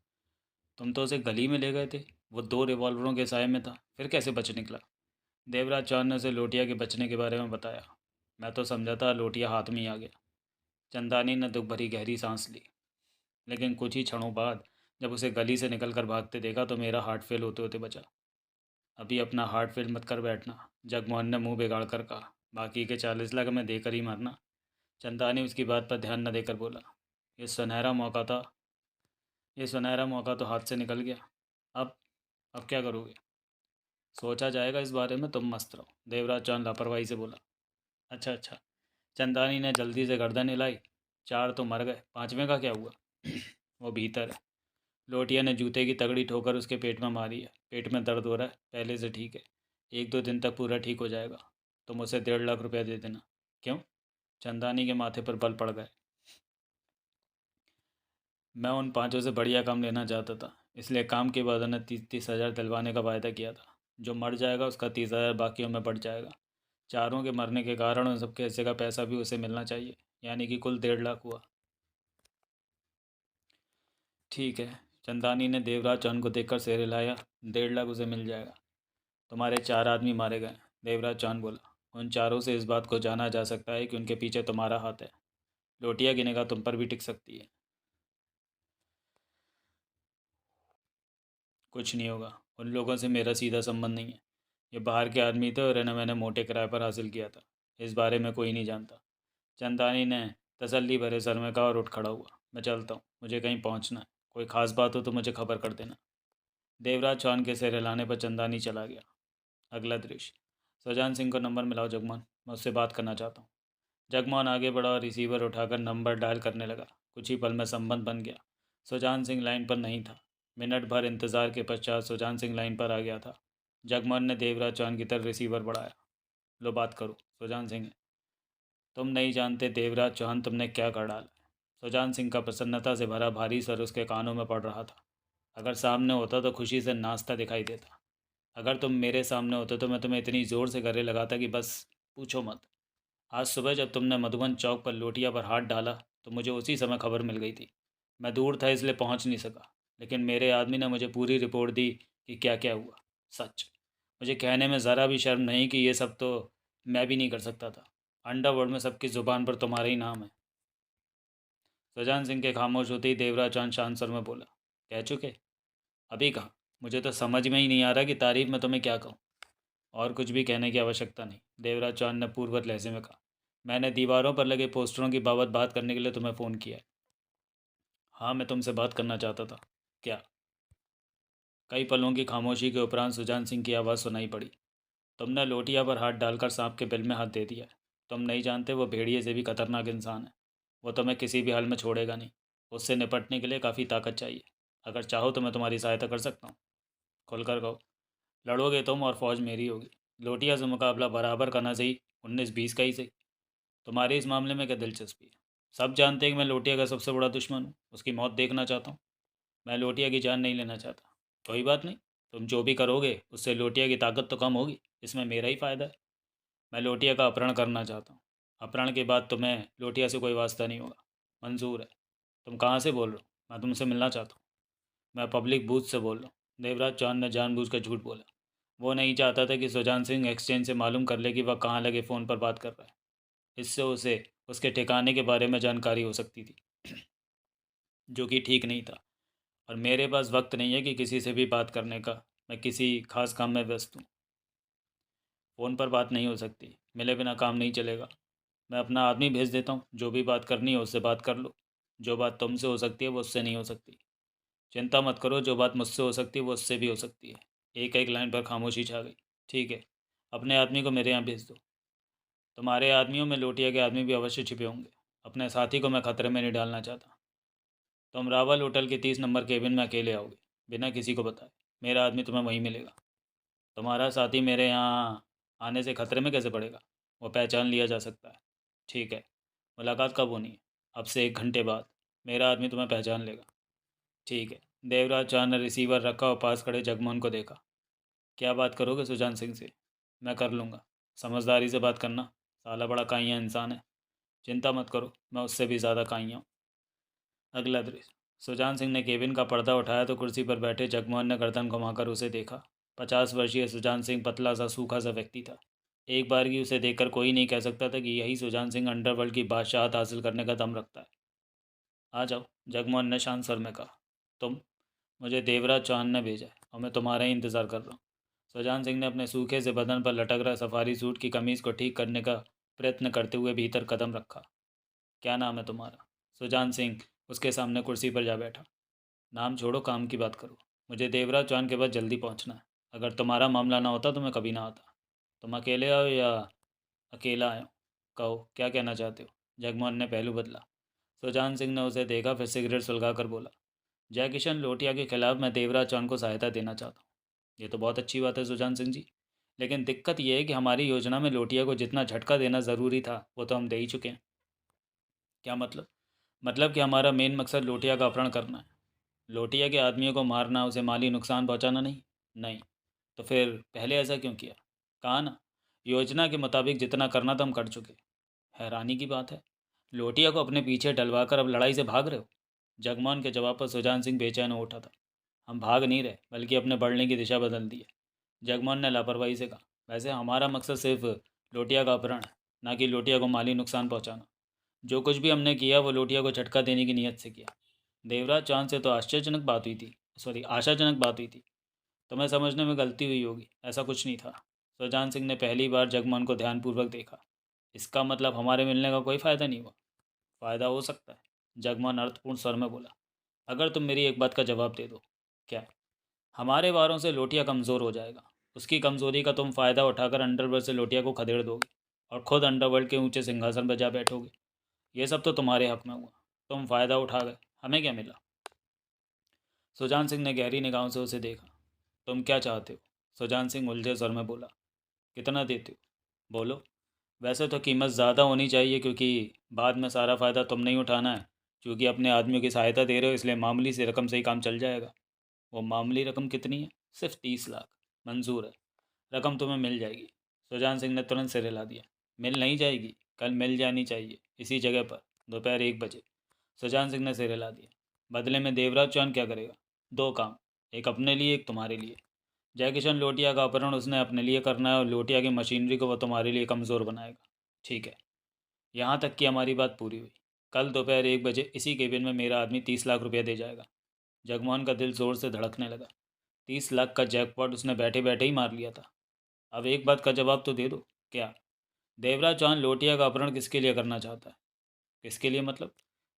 तुम तो उसे गली में ले गए थे, वो 2 रिवॉल्वरों के साए में था, फिर कैसे बच निकला? देवराज चौहान ने उसे लोटिया के बचने के बारे में बताया। मैं तो समझा था लोटिया हाथ में ही आ गया। चंदानी ने दुख भरी गहरी सांस ली। लेकिन कुछ ही क्षणों बाद जब उसे गली से निकलकर भागते देखा तो मेरा हार्ट फेल होते होते बचा। अभी अपना हार्ट फेल मत कर बैठना, जगमोहन ने मुंह बिगाड़ कर कहा। बाकी के 40 लाख मैं देकर ही मरना। चंदानी उसकी बात पर ध्यान न देकर बोला। ये सुनहरा मौका था, ये सुनहरा मौका तो हाथ से निकल गया। अब अब क्या करोगे? सोचा जाएगा इस बारे में, तुम मस्त रहो, देवराज चौहान लापरवाही से बोला। अच्छा अच्छा। चंदानी ने जल्दी से गर्दन हिलाई। 4 तो मर गए, 5वें का क्या हुआ? वो भीतर है। लोटिया ने जूते की तगड़ी ठोकर उसके पेट में मारी है। पेट में दर्द हो रहा है, पहले से ठीक है। 1-2 दिन तक पूरा ठीक हो जाएगा। तुम उसे 1.5 लाख रुपया दे देना। क्यों? चंदानी के माथे पर बल पड़ गए। मैं उन 5 से बढ़िया काम लेना चाहता था, इसलिए काम के बाद उन्हें 30-30 हज़ार दिलवाने का वायदा किया था। जो मर जाएगा उसका 30 हज़ार बाकियों में बढ़ जाएगा। चारों के मरने के कारण उन सबके हिस्से का पैसा भी उसे मिलना चाहिए, यानी कि कुल 1.5 लाख हुआ। ठीक है। चंदानी ने देवराज चौहान को देखकर सिर हिलाया। 1.5 लाख उसे मिल जाएगा। तुम्हारे 4 आदमी मारे गए, देवराज चौहान बोला। उन चारों से इस बात को जाना जा सकता है कि उनके पीछे तुम्हारा हाथ है। लोटिया की निगाह तुम पर भी टिक सकती है। कुछ नहीं होगा, उन लोगों से मेरा सीधा संबंध नहीं है। ये बाहर के आदमी थे और इन्हें मैंने मोटे किराए पर हासिल किया था। इस बारे में कोई नहीं जानता। चंदानी ने तसल्ली भरे सर में कहा और उठ खड़ा हुआ। मैं चलता हूँ, मुझे कहीं पहुँचना है। कोई ख़ास बात हो तो मुझे खबर कर देना। देवराज चौहान के सिर हिलाने पर चंदानी चला गया। अगला दृश्य। सुजान सिंह को नंबर मिलाओ जगमोहन, मैं उससे बात करना चाहता हूँ। जगमोहन आगे बढ़ा और रिसीवर उठाकर नंबर डायल करने लगा। कुछ ही पल में संबंध बन गया। सुजान सिंह लाइन पर नहीं था। मिनट भर इंतजार के पश्चात सुजान सिंह लाइन पर आ गया था। जगमोहन ने देवराज चौहान की तरफ रिसीवर बढ़ाया। लो बात करो, सुजान सिंह है। तुम नहीं जानते देवराज चौहान तुमने क्या कर डाला है। सुजान सिंह का प्रसन्नता से भरा भारी सर उसके कानों में पड़ रहा था। अगर सामने होता तो खुशी से नाचता दिखाई देता। अगर तुम मेरे सामने होते तो मैं तुम्हें इतनी ज़ोर से गले लगाता कि बस पूछो मत। आज सुबह जब तुमने मधुबन चौक पर लोटिया पर हाथ डाला तो मुझे उसी समय खबर मिल गई थी। मैं दूर था इसलिए पहुंच नहीं सका, लेकिन मेरे आदमी ने मुझे पूरी रिपोर्ट दी कि क्या क्या हुआ। सच। मुझे कहने में ज़रा भी शर्म नहीं कि ये सब तो मैं भी नहीं कर सकता था। अंडरवर्ल्ड में सबकी ज़ुबान पर तुम्हारा ही नाम है। सुजान सिंह के खामोश होते ही देवराज चांद शांत स्वर में बोला, कह चुके? अभी कहा। मुझे तो समझ में ही नहीं आ रहा कि तारीफ में तुम्हें क्या कहूँ। और कुछ भी कहने की आवश्यकता नहीं, देवराज चांद ने पूर्वत लहजे में कहा। मैंने दीवारों पर लगे पोस्टरों की बाबत बात करने के लिए तुम्हें फ़ोन किया है। हाँ, मैं तुमसे बात करना चाहता था। क्या? कई पलों की खामोशी के उपरांत सुजान सिंह की आवाज़ सुनाई पड़ी। तुमने लोटिया पर हाथ डालकर सांप के बिल में हाथ दे दिया है। तुम नहीं जानते वो भेड़िए से भी खतरनाक इंसान है। वो तुम्हें किसी भी हाल में छोड़ेगा नहीं। उससे निपटने के लिए काफ़ी ताकत चाहिए। अगर चाहो तो मैं तुम्हारी सहायता कर सकता हूँ। खुलकर कहो। लड़ोगे तुम और फौज मेरी होगी। लोटिया से मुकाबला बराबर का ना सही, 19-20 का ही सही। तुम्हारे इस मामले में क्या दिलचस्पी है? सब जानते हैं कि मैं लोटिया का सबसे बड़ा दुश्मन हूँ, उसकी मौत देखना चाहता हूँ। मैं लोटिया की जान नहीं लेना चाहता। कोई बात नहीं, तुम जो भी करोगे उससे लोटिया की ताकत तो कम होगी, इसमें मेरा ही फ़ायदा है। मैं लोटिया का अपहरण करना चाहता हूँ। अपहरण के बाद तुम्हें लोटिया से कोई वास्ता नहीं होगा। मंजूर है। तुम कहाँ से बोल रहे हो? मैं तुमसे मिलना चाहता हूँ। मैं पब्लिक बूथ से बोल रहा हूँ। देवराज चांद ने जानबूझकर झूठ बोला। वो नहीं चाहता था कि सुजान सिंह एक्सचेंज से मालूम कर ले कि वह कहाँ लगे फ़ोन पर बात कर रहा है। इससे उसे उसके ठिकाने के बारे में जानकारी हो सकती थी, जो कि ठीक नहीं था। और मेरे पास वक्त नहीं है कि किसी से भी बात करने का। मैं किसी खास काम में व्यस्त हूँ। फ़ोन पर बात नहीं हो सकती, मिले बिना काम नहीं चलेगा। मैं अपना आदमी भेज देता हूँ, जो भी बात करनी है उससे बात कर लो। जो बात तुमसे हो सकती है वो उससे नहीं हो सकती। चिंता मत करो, जो बात मुझसे हो सकती है वो उससे भी हो सकती है। एक एक लाइन पर खामोशी छा गई। ठीक है, अपने आदमी को मेरे यहाँ भेज दो। तुम्हारे आदमियों में लोटिया के आदमी भी अवश्य छिपे होंगे। अपने साथी को मैं खतरे में नहीं डालना चाहता। तुम रावल होटल के 30 नंबर केबिन में अकेले आओगे, बिना किसी को बताए। मेरा आदमी तुम्हें वहीं मिलेगा। तुम्हारा साथी मेरे यहाँ आने से खतरे में कैसे पड़ेगा? वो पहचान लिया जा सकता है। ठीक है, मुलाकात कब होनी है? अब से 1 घंटे बाद। मेरा आदमी तुम्हें पहचान लेगा। ठीक है। देवराज चांद ने रिसीवर रखा और पास खड़े जगमोहन को देखा। क्या बात करोगे सुजान सिंह से? मैं कर लूँगा। समझदारी से बात करना। साला बड़ा काइयाँ इंसान है। चिंता मत करो, मैं उससे भी ज़्यादा काइयाँ हूँ। अगला दृश्य। सुजान सिंह ने केबिन का पर्दा उठाया तो कुर्सी पर बैठे जगमोहन ने गर्दन घुमाकर उसे देखा। 50 वर्षीय सुजान सिंह पतला सा सूखा सा व्यक्ति था। एक बार की उसे देखकर कोई नहीं कह सकता था कि यही सुजान सिंह अंडरवर्ल्ड की बादशाहत हासिल करने का दम रखता है। आ जाओ, जगमोहन ने शांत स्वर में कहा। तुम? मुझे देवराज चौहान ने भेजा है और मैं तुम्हारा ही इंतज़ार कर रहा हूँ। सुजान सिंह ने अपने सूखे से बदन पर लटक रहा सफारी सूट की कमीज़ को ठीक करने का प्रयत्न करते हुए भीतर कदम रखा। क्या नाम है तुम्हारा? सुजान सिंह उसके सामने कुर्सी पर जा बैठा। नाम छोड़ो, काम की बात करो। मुझे देवराज चौहान के पास जल्दी पहुंचना है। अगर तुम्हारा मामला ना होता तो मैं कभी ना आता। तुम अकेले आओ या अकेला आयो? कहो, क्या कहना चाहते हो? जगमोहन ने पहलू बदला। सुजान सिंह ने उसे देखा, फिर सिगरेट सुलगा कर बोला, जय किशन लोटिया के खिलाफ मैं देवराज चौहान को सहायता देना चाहता हूँ। ये तो बहुत अच्छी बात है सुजान सिंह जी, लेकिन दिक्कत यह है कि हमारी योजना में लोटिया को जितना झटका देना ज़रूरी था वो तो हम दे ही चुके हैं। क्या मतलब? मतलब कि हमारा मेन मकसद लोटिया का अपहरण करना है। लोटिया के आदमियों को मारना, उसे माली नुकसान पहुंचाना नहीं। नहीं। तो फिर पहले ऐसा क्यों किया? कहा ना, योजना के मुताबिक जितना करना था हम कर चुके। हैरानी की बात है, लोटिया को अपने पीछे डलवाकर अब लड़ाई से भाग रहे हो? जगमोहन के जवाब पर सुजान सिंह बेचैन हो उठा था। हम भाग नहीं रहे, बल्कि अपने बढ़ने की दिशा बदल दी है। जगमोहन ने लापरवाही से कहा। वैसे हमारा मकसद सिर्फ लोटिया का अपहरण है, ना कि लोटिया को माली नुकसान पहुंचाना। जो कुछ भी हमने किया वो लोटिया को झटका देने की नीयत से किया। देवराज चांद से तो आश्चर्यजनक बात हुई थी, सॉरी आशाजनक बात हुई थी। तुम्हें समझने में गलती हुई होगी, ऐसा कुछ नहीं था। सुजान सिंह ने पहली बार जगमोहन को ध्यानपूर्वक देखा। इसका मतलब हमारे मिलने का कोई फ़ायदा नहीं हुआ? फ़ायदा हो सकता है, जगमोहन अर्थपूर्ण स्वर में बोला, अगर तुम मेरी एक बात का जवाब दे दो। क्या? हमारे वारों से लोटिया कमज़ोर हो जाएगा। उसकी कमज़ोरी का तुम फ़ायदा उठाकर अंडरवर्ल्ड से लोटिया को खदेड़ दोगे और खुद अंडरवर्ल्ड के ऊंचे सिंहासन पर जा बैठोगे। ये सब तो तुम्हारे हक में हुआ। तुम फ़ायदा उठा गए, हमें क्या मिला? सुजान सिंह ने गहरी निगाहों से उसे देखा। तुम क्या चाहते हो? सुजान सिंह उलझे स्वर में बोला। कितना देते हो? बोलो। वैसे तो कीमत ज़्यादा होनी चाहिए, क्योंकि बाद में सारा फ़ायदा तुम नहीं उठाना है। क्योंकि अपने आदमियों की सहायता दे रहे हो, इसलिए मामूली सी रकम से ही काम चल जाएगा। वो मामूली रकम कितनी है? सिर्फ 30 लाख। मंजूर है, रकम तुम्हें मिल जाएगी। सुजान सिंह ने तुरंत सिर हिला दिया। मिल नहीं जाएगी, कल मिल जानी चाहिए, इसी जगह पर, दोपहर 1 बजे। सुजान सिंह ने सिर हिला दिया। बदले में देवराज चौहान क्या करेगा? 2 काम, एक अपने लिए, एक तुम्हारे लिए। जयकिशन लोटिया का अपहरण उसने अपने लिए करना है और लोटिया की मशीनरी को वो तुम्हारे लिए कमज़ोर बनाएगा। ठीक है, यहाँ तक कि हमारी बात पूरी हुई। कल दोपहर 1 बजे इसी केबिन में मेरा आदमी 30 लाख रुपया दे जाएगा। जगमोहन का दिल ज़ोर से धड़कने लगा। 30 लाख का जैकपॉट उसने बैठे बैठे ही मार लिया था। अब एक बात का जवाब तो दे दो। क्या देवराज चौहान लोटिया का अपहरण किसके लिए करना चाहता है? किसके लिए मतलब?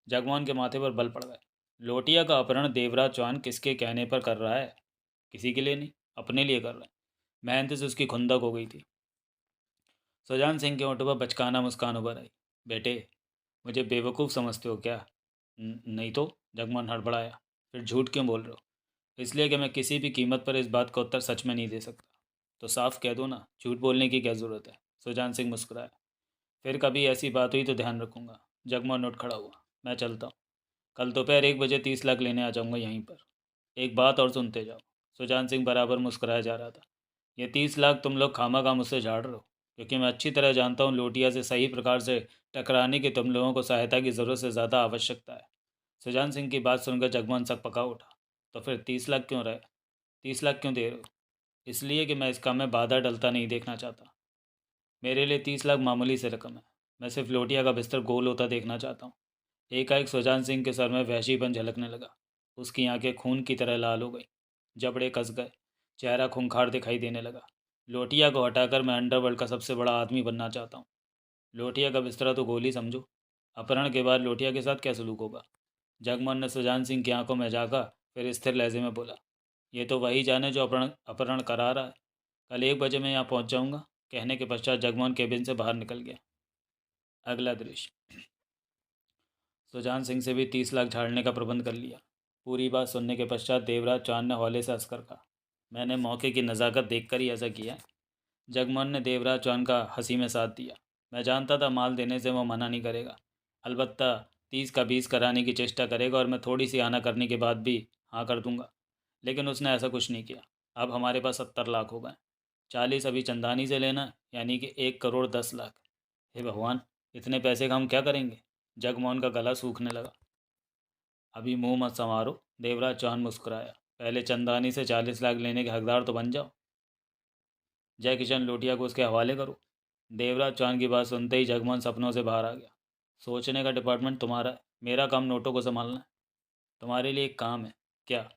जगमोहन के माथे पर बल पड़ गए। लोटिया का अपहरण देवराज चौहान किसके कहने पर कर रहा है? किसी के लिए नहीं, अपने लिए कर रहा है। मेहनत से उसकी खुंदक हो गई थी। सुजान सिंह के होठों पर बचकाना मुस्कान उभर आई। बेटे, मुझे बेवकूफ़ समझते हो क्या? नहीं तो, जगमोहन हड़बड़ाया। फिर झूठ क्यों बोल रहे हो? इसलिए कि मैं किसी भी कीमत पर इस बात का उत्तर सच में नहीं दे सकता। तो साफ कह दो ना, झूठ बोलने की क्या ज़रूरत है? सुजान सिंह मुस्कुराया। फिर कभी ऐसी बात हुई तो ध्यान रखूंगा। जगमोहन उठ खड़ा हुआ। मैं चलता हूँ। कल दोपहर 1 बजे 30 लाख लेने आ जाऊंगा यहीं पर। एक बात और सुनते जाओ। सुजान सिंह बराबर मुस्कुराया जा रहा था। ये 30 लाख तुम लोग खामा खा मुझसे झाड़ रहे हो, क्योंकि मैं अच्छी तरह जानता हूँ लोटिया से सही प्रकार से टकराने की तुम लोगों को सहायता की ज़रूरत से ज़्यादा आवश्यकता है। सुजान सिंह की बात सुनकर जगमोहन सक पका उठा। तो फिर 30 लाख क्यों रहे? 30 लाख क्यों दे रहे हो? इसलिए कि मैं इस काम में बाधा डलता नहीं देखना चाहता। मेरे लिए 30 लाख मामूली से रकम है। मैं सिर्फ लोटिया का बिस्तर गोल होता देखना चाहता हूँ। एकाएक सुजान सिंह के सर में वहशीपन झलकने लगा। उसकी आंखें खून की तरह लाल हो गई। जबड़े कस गए। चेहरा खूंखार दिखाई देने लगा। लोटिया को हटाकर मैं अंडरवर्ल्ड का सबसे बड़ा आदमी बनना चाहता हूँ। लोटिया का बिस्तरा तो गोली समझो। अपहरण के बाद लोटिया के साथ क्या सलूक होगा? जगमोहन ने सुजान सिंह की आंखों में झाँका, फिर स्थिर लहजे में बोला। ये तो वही जाने जो अपहरण अपहरण करा रहा है। कल 1 बजे मैं यहाँ पहुँच जाऊँगा। कहने के पश्चात जगमोहन केबिन से बाहर निकल गया। अगला दृश्य। सुजान सिंह से भी 30 लाख झाड़ने का प्रबंध कर लिया। पूरी बात सुनने के पश्चात देवराज चांद ने हौले से हंसकर कहा, मैंने मौके की नज़ाकत देखकर ही ऐसा किया है। जगमोहन ने देवराज चांद का हंसी में साथ दिया। मैं जानता था माल देने से वो मना नहीं करेगा। अलबत्ता 30 का 20 कराने की चेष्टा करेगा और मैं थोड़ी सी आना करने के बाद भी हाँ कर दूंगा। लेकिन उसने ऐसा कुछ नहीं किया। अब हमारे पास 70 लाख हो गए। 40 अभी चंदानी से लेना, यानी कि 1 करोड़ 10 लाख। हे भगवान, इतने पैसे का हम क्या करेंगे? जगमोहन का गला सूखने लगा। अभी मुंह मत संवारो। देवराज चौहान मुस्कुराया। पहले चंदानी से 40 लाख लेने के हकदार तो बन जाओ। जय किशन लोटिया को उसके हवाले करो। देवराज चौहान की बात सुनते ही जगमोहन सपनों से बाहर आ गया। सोचने का डिपार्टमेंट तुम्हारा है, मेरा काम नोटों को संभालना है। तुम्हारे लिए एक काम है। क्या?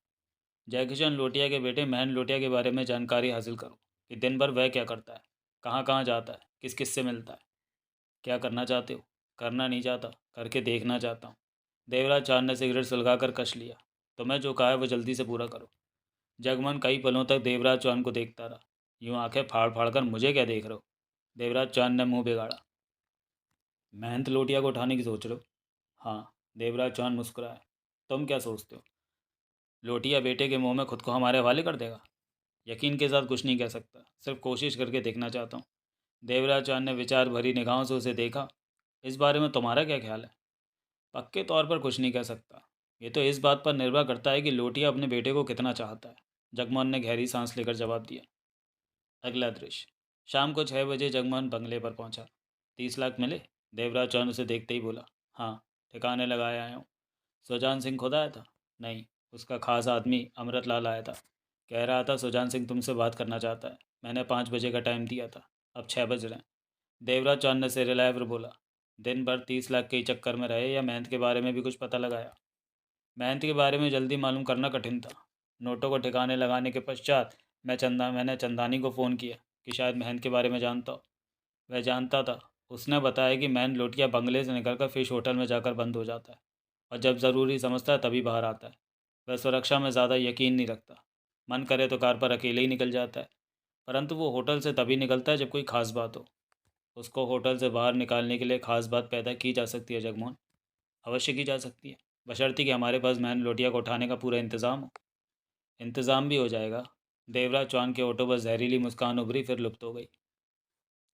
जयकिशन लोटिया के बेटे महन लोटिया के बारे में जानकारी हासिल करो कि दिन भर वह क्या करता है, कहाँ कहाँ जाता है, किस किस से मिलता है। क्या करना चाहते हो? करना नहीं चाहता, करके देखना चाहता हूँ। देवराज चांद ने सिगरेट सुलगाकर कश लिया। तुम्हें जो कहा है वो जल्दी से पूरा करो। जगमन कई पलों तक देवराज चौहान को देखता रहा। यूँ आंखें फाड़ फाड़ कर मुझे क्या देख रहे हो? देवराज चौहान ने मुंह बिगाड़ा। महंत लोटिया को उठाने की सोच रहे हो? हाँ। देवराज चौहान मुस्कुराया। तुम क्या सोचते हो? लोटिया बेटे के मुंह में खुद को हमारे हवाले कर देगा? यकीन के साथ कुछ नहीं कह सकता, सिर्फ कोशिश करके देखना चाहता हूँ। देवराज चौहान ने विचार भरी निगाहों से उसे देखा। इस बारे में तुम्हारा क्या ख्याल है? पक्के तौर पर कुछ नहीं कह सकता। ये तो इस बात पर निर्भर करता है कि लोटिया अपने बेटे को कितना चाहता है। जगमोहन ने गहरी सांस लेकर जवाब दिया। अगला दृश्य। शाम को 6 बजे जगमोहन बंगले पर पहुंचा। 30 लाख मिले? देवराज चौहान उसे देखते ही बोला। हाँ, ठिकाने लगाए आया हूँ। सुजान सिंह खुद आया था? नहीं, उसका खास आदमी अमृत लाल आया था। कह रहा था सुजान सिंह तुमसे बात करना चाहता है। मैंने 5 बजे का टाइम दिया था, अब 6 बज रहे हैं। देवराज चौहान ने सिर हिलाया फिर बोला। दिन भर 30 लाख के ही चक्कर में रहे या मेहनत के बारे में भी कुछ पता लगाया? मेहनत के बारे में जल्दी मालूम करना कठिन था। नोटों को ठिकाने लगाने के पश्चात मैंने चंदानी को फ़ोन किया कि शायद मेहनत के बारे में जानता हो। वह जानता था। उसने बताया कि मैन लोटिया बंगले से निकलकर फिश होटल में जाकर बंद हो जाता है और जब ज़रूरी समझता है तभी बाहर आता है। वह सुरक्षा में ज़्यादा यकीन नहीं रखता। मन करे तो कार पर अकेले ही निकल जाता है, परंतु वो होटल से तभी निकलता है जब कोई खास बात हो। उसको होटल से बाहर निकालने के लिए खास बात पैदा की जा सकती है जगमोहन। अवश्य की जा सकती है, बशर्ते कि हमारे पास मैन लोटिया को उठाने का पूरा इंतज़ाम हो। इंतज़ाम भी हो जाएगा। देवराज चौहान के ओठों पर जहरीली मुस्कान उभरी फिर लुप्त हो गई।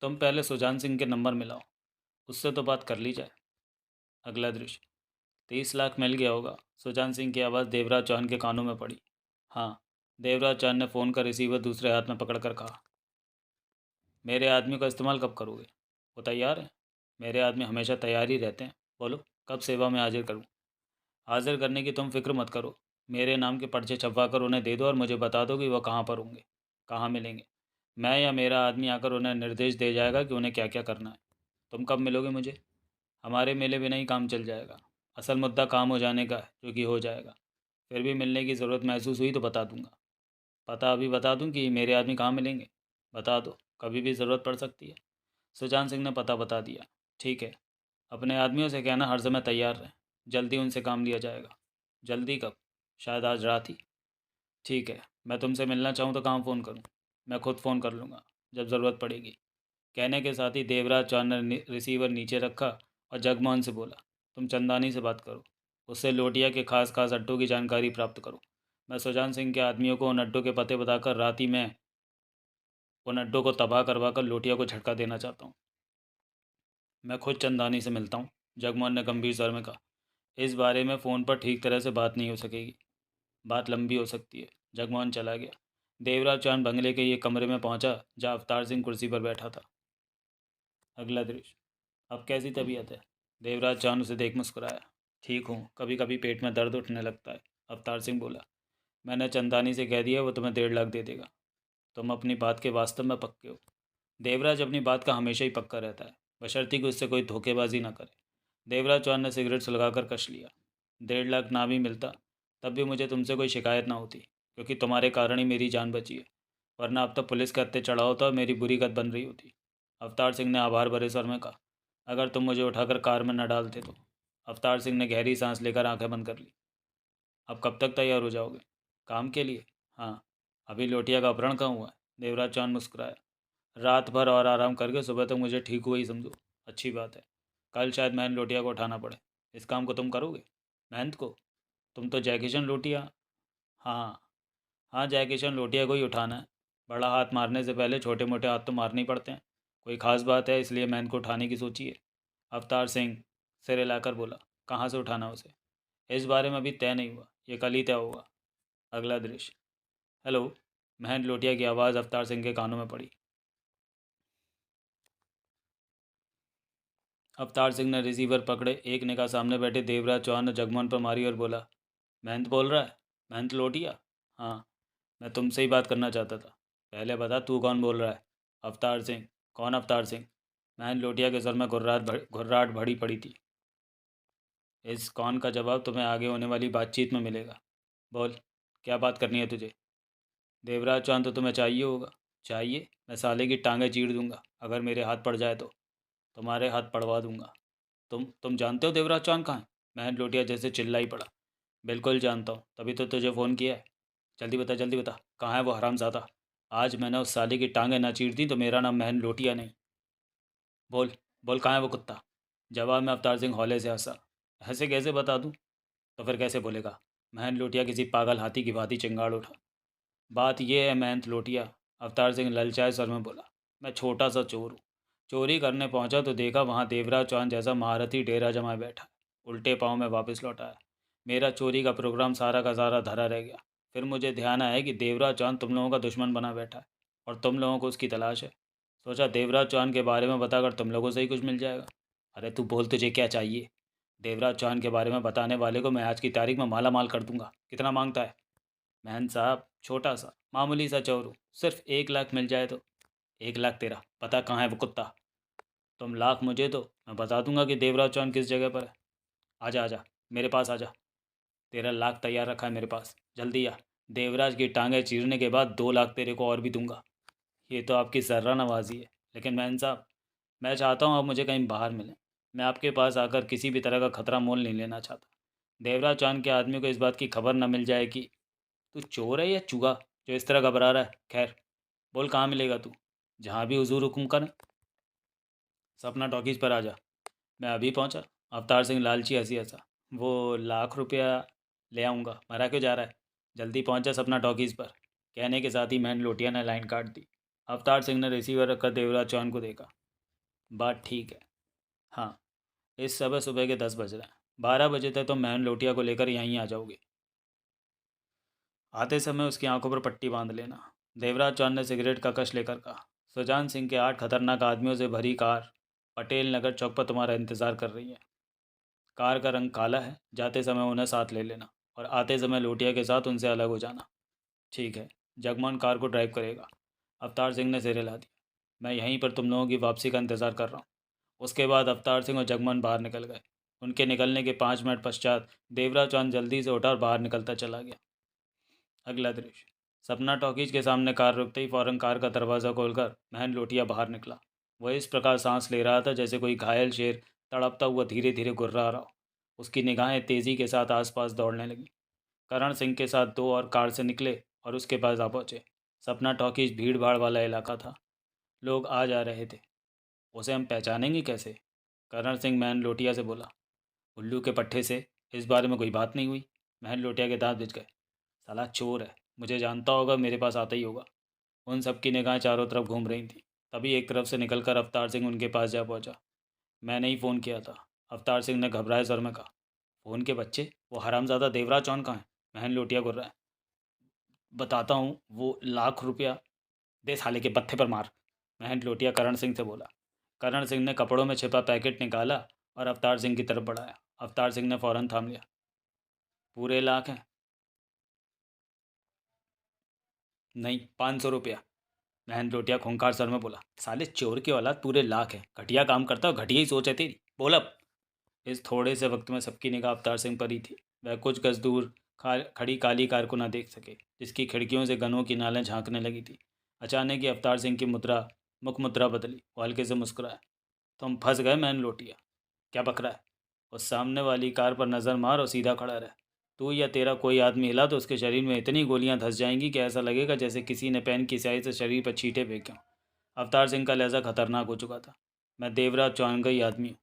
तुम पहले सुजान सिंह के नंबर मिलाओ, उससे तो बात कर ली जाए। अगला दृश्य। 30 लाख मिल गया होगा। सुजान सिंह की आवाज़ देवराज चौहान के कानों में पड़ी। हाँ। देवराज चौहान ने फ़ोन का रिसीवर दूसरे हाथ में पकड़कर कहा। मेरे आदमी का इस्तेमाल कब करोगे? वो तैयार है। मेरे आदमी हमेशा तैयार ही रहते हैं। बोलो, कब सेवा में हाजिर करूँ? हाजिर करने की तुम फिक्र मत करो। मेरे नाम के पर्चे छपवा कर उन्हें दे दो और मुझे बता दो कि वह कहाँ पर होंगे। कहाँ मिलेंगे? मैं या मेरा आदमी आकर उन्हें निर्देश दे जाएगा कि उन्हें क्या क्या करना है। तुम कब मिलोगे मुझे? हमारे मिले बिना ही काम चल जाएगा। असल मुद्दा काम हो जाने का है, जो कि हो जाएगा। फिर भी मिलने की ज़रूरत महसूस हुई तो बता दूंगा। पता अभी बता दूं कि मेरे आदमी कहाँ मिलेंगे? बता दो, कभी भी ज़रूरत पड़ सकती है। सुजान सिंह ने पता बता दिया। ठीक है, अपने आदमियों से कहना हर समय तैयार रहें। जल्दी उनसे काम लिया जाएगा। जल्दी कब? शायद आज रात ही। ठीक है, मैं तुमसे मिलना चाहूँ तो कहाँ फ़ोन करूँ? मैं खुद फ़ोन कर लूँगा जब ज़रूरत पड़ेगी। कहने के साथ ही देवराज चौहान ने रिसीवर नीचे रखा और जगमोहन से बोला, तुम चंदानी से बात करो। उससे लोटिया के खास खास अड्डों की जानकारी प्राप्त करो। मैं सुजान सिंह के आदमियों को उन अड्डों के पते बताकर रात ही में उन अड्डों को तबाह करवा कर लोटिया को झटका देना चाहता हूँ। मैं खुद चंदानी से मिलता हूँ, जगमोहन ने गंभीर स्वर में कहा। इस बारे में फ़ोन पर ठीक तरह से बात नहीं हो सकेगी। बात लंबी हो सकती है। जगमोहन चला गया। देवराज चांद बंगले के ये कमरे में पहुंचा जहाँ अवतार सिंह कुर्सी पर बैठा था। अगला दृश्य। अब कैसी तबीयत है? देवराज चांद उसे देख मुस्कुराया। ठीक हूँ, कभी कभी पेट में दर्द उठने लगता है, अवतार सिंह बोला। मैंने चंदानी से कह दिया, वो तुम्हें 1.5 लाख दे देगा। तुम अपनी बात के वास्तव में पक्के हो? देवराज अपनी बात का हमेशा ही पक्का रहता है, बशर्ते कि उससे कोई धोखेबाजी ना करे। देवराज चौहान ने सिगरेट सुलगाकर कश लिया। 1.5 लाख ना भी मिलता तब भी मुझे तुमसे कोई शिकायत ना होती, क्योंकि तुम्हारे कारण ही मेरी जान बची है। वरना अब तक पुलिस के हत्थे चढ़ा होता और मेरी बुरी गत बन रही होती। अवतार सिंह ने आभार भरे स्वर में कहा। अगर तुम मुझे उठाकर कार में न डालते तो। अवतार सिंह ने गहरी सांस लेकर आंखें बंद कर ली। अब कब तक तैयार हो जाओगे? काम के लिए? हाँ। अभी लोटिया का अपहरण कहाँ हुआ है? देवराज चौहान मुस्कुराया। रात भर और आराम करके सुबह तक मुझे ठीक हुआ ही समझो। अच्छी बात है। कल शायद महन लोटिया को उठाना पड़े। इस काम को तुम करोगे? महंत को? तुम तो जैकिशन लोटिया। हाँ। हाँ, जैकिशन लोटिया को ही उठाना है। बड़ा हाथ मारने से पहले छोटे मोटे हाथ तो मारने ही पड़ते हैं। कोई खास बात है इसलिए महंत को उठाने की सोची है? अवतार सिंह सिर हिलाकर बोला। कहाँ से उठाना उसे? इस बारे में अभी तय नहीं हुआ, ये कल ही तय होगा। अगला दृश्य। हेलो। महंत लोटिया की आवाज़ अवतार सिंह के कानों में पड़ी। अवतार सिंह ने रिसीवर पकड़े एक निगाह सामने बैठे देवराज चौहान ने जगमोहन पर मारी और बोला, महंत बोल रहा है? महंत लोटिया? हाँ। मैं तुमसे ही बात करना चाहता था। पहले बता तू कौन बोल रहा है? अवतार सिंह। कौन अवतार सिंह? महंत लोटिया के सर में घुर्राहट भरी पड़ी थी। इस कौन का जवाब तुम्हें आगे होने वाली बातचीत में मिलेगा। बोल, क्या बात करनी है तुझे? देवराज चौहान तो तुम्हें चाहिए होगा। चाहिए? मैं साले की टांगें चीर दूंगा अगर मेरे हाथ पड़ जाए तो। तुम्हारे हाथ पड़वा दूंगा। तुम जानते हो देवराज चौहान कहाँ है? महंत लोटिया जैसे चिल्ला ही पड़ा। बिल्कुल जानता हूँ, तभी तो तुझे फ़ोन किया है। जल्दी बता, कहाँ है वो हरामज़ादा? आज मैंने उस साले की टांगें ना चीर दी तो मेरा नाम महन लोटिया नहीं। बोल, बोल कहाँ है वो कुत्ता? जवाब में अवतार सिंह हौले से हंसा। ऐसे कैसे बता दूँ? तो फिर कैसे बोलेगा? महन लोटिया किसी पागल हाथी की भांति चिंगाड़ उठा। बात यह है महंत लोटिया, अवतार सिंह ललचाए स्वर में बोला, मैं छोटा सा चोर हूँ। चोरी करने पहुंचा तो देखा वहां देवराज चौहान जैसा महारथी डेरा जमाए बैठा। उल्टे पाँव में वापस लौट आया। मेरा चोरी का प्रोग्राम सारा का सारा धरा रह गया। फिर मुझे ध्यान आया कि देवराज चौहान तुम लोगों का दुश्मन बना बैठा है और तुम लोगों को उसकी तलाश है। सोचा देवराज चौहान के बारे में बताकर तुम लोगों से ही कुछ मिल जाएगा। अरे तू बोल, तुझे क्या चाहिए? देवराज चौहान के बारे में बताने वाले को मैं आज की तारीख में माला माल कर दूंगा। कितना मांगता है? महन साहब, छोटा सा मामूली सा चोर हूँ, सिर्फ 1 लाख मिल जाए तो। 1 लाख तेरा? पता कहाँ है वो कुत्ता? तुम लाख मुझे दो, मैं बता दूंगा कि देवराज चौहान किस जगह पर है। आजा आजा, मेरे पास आजा। तेरा लाख तैयार रखा है मेरे पास, जल्दी आ। देवराज की टांगें चीरने के बाद 2 लाख तेरे को और भी दूंगा। ये तो आपकी सर्रा नवाजी है, लेकिन महन साहब, मैं चाहता हूँ आप मुझे कहीं बाहर मिलें। मैं आपके पास आकर किसी भी तरह का खतरा मोल नहीं लेना चाहता। देवराज चौहान के आदमी को इस बात की खबर न मिल जाए कि तू चोर है या चूहा जो इस तरह घबरा रहा है। खैर, बोल कहाँ मिलेगा तू? जहाँ भी हुजूर हुक्म करें। सपना टॉकीज़ पर आ जा। मैं अभी पहुँचा। अवतार सिंह लालची हंसी हंसा। वो ₹1,00,000 ले आऊँगा, मरा क्यों जा रहा है? जल्दी पहुँच जा सपना टॉकीज़ पर। कहने के साथ ही मैन लोटिया ने लाइन काट दी। अवतार सिंह ने रिसीवर रखकर देवराज चौहान को देखा। बात ठीक है। हाँ, इस समय सुबह के 10 बज रहे हैं। 12 बजे तक तो मैन लोटिया को लेकर यहीं आ जाओगे। आते समय उसकी आंखों पर पट्टी बांध लेना। देवराज चौहान ने सिगरेट का कश लेकर कहा। सुजान सिंह के 8 खतरनाक आदमियों से भरी कार पटेल नगर चौक पर तुम्हारा इंतज़ार कर रही है। कार का रंग काला है। जाते समय उन्हें साथ ले लेना और आते समय लोटिया के साथ उनसे अलग हो जाना। ठीक है। जगमोहन कार को ड्राइव करेगा। अवतार सिंह ने सिर हिला दिया। मैं यहीं पर तुम लोगों की वापसी का इंतज़ार कर रहा हूँ। उसके बाद अवतार सिंह और जगमोहन बाहर निकल गए। उनके निकलने के 5 मिनट पश्चात देवराज चौहान जल्दी से उठा और बाहर निकलता चला गया। अगला दृश्य। सपना टॉकीज के सामने कार रुकते ही फौरन कार का दरवाज़ा खोलकर महन लोटिया बाहर निकला। वह इस प्रकार सांस ले रहा था जैसे कोई घायल शेर तड़पता हुआ धीरे धीरे गुर्रा रहा हो। उसकी निगाहें तेज़ी के साथ आसपास दौड़ने लगीं। करण सिंह के साथ दो और कार से निकले और उसके पास आ पहुँचे। सपना टॉकीज भीड़ भाड़ वाला इलाका था। लोग आ जा रहे थे। उसे हम पहचानेंगे कैसे? करण सिंह महन लोटिया से बोला। उल्लू के पट्टे से इस बारे में कोई बात नहीं हुई। महन लोटिया के दांत बिज गए। साला चोर है, मुझे जानता होगा, मेरे पास आता ही होगा। उन सबकी निगाहें चारों तरफ घूम रही थी। तभी एक तरफ से निकलकर अवतार सिंह उनके पास जा पहुंचा। मैंने ही फ़ोन किया था, अवतार सिंह ने घबराए स्वर में कहा। फ़ोन के बच्चे, वो हरामज़ादा देवराज चौहान कहाँ है? महन लोटिया गुर्रा है। बताता हूँ, वो ₹1,00,000 दे साले के बत्थे पर मार। महन लोटिया करण सिंह से बोला। करण सिंह ने कपड़ों में छिपा पैकेट निकाला और अवतार सिंह की तरफ बढ़ाया। अवतार सिंह ने फ़ौरन थाम लिया। पूरे लाख हैं? नहीं, ₹500। महन लोटिया खूंखार स्वर में बोला। साले चोर की औलाद, पूरे लाख है? घटिया काम करता हो, घटिया ही सोच है तेरी। बोल अब। इस थोड़े से वक्त में सबकी निगाह अवतार सिंह पर ही थी। वह कुछ गज दूर खड़ी काली कार को न देख सके, जिसकी खिड़कियों से गनों की नालें झांकने लगी थी। अचानक ही अवतार सिंह की मुख मुद्रा बदली। वो हल्के से मुस्कुराया। तुम फंस गए महन लोटिया। क्या बक रहा है? उस सामने वाली कार पर नज़र मार और सीधा खड़ा रह। तू या तेरा कोई आदमी हिला तो उसके शरीर में इतनी गोलियां धंस जाएंगी कि ऐसा लगेगा जैसे किसी ने पेन की स्याही से शरीर पर छींटे फेंके हों। अवतार सिंह का लहजा खतरनाक हो चुका था। मैं देवराज चौहान का ही आदमी हूँ।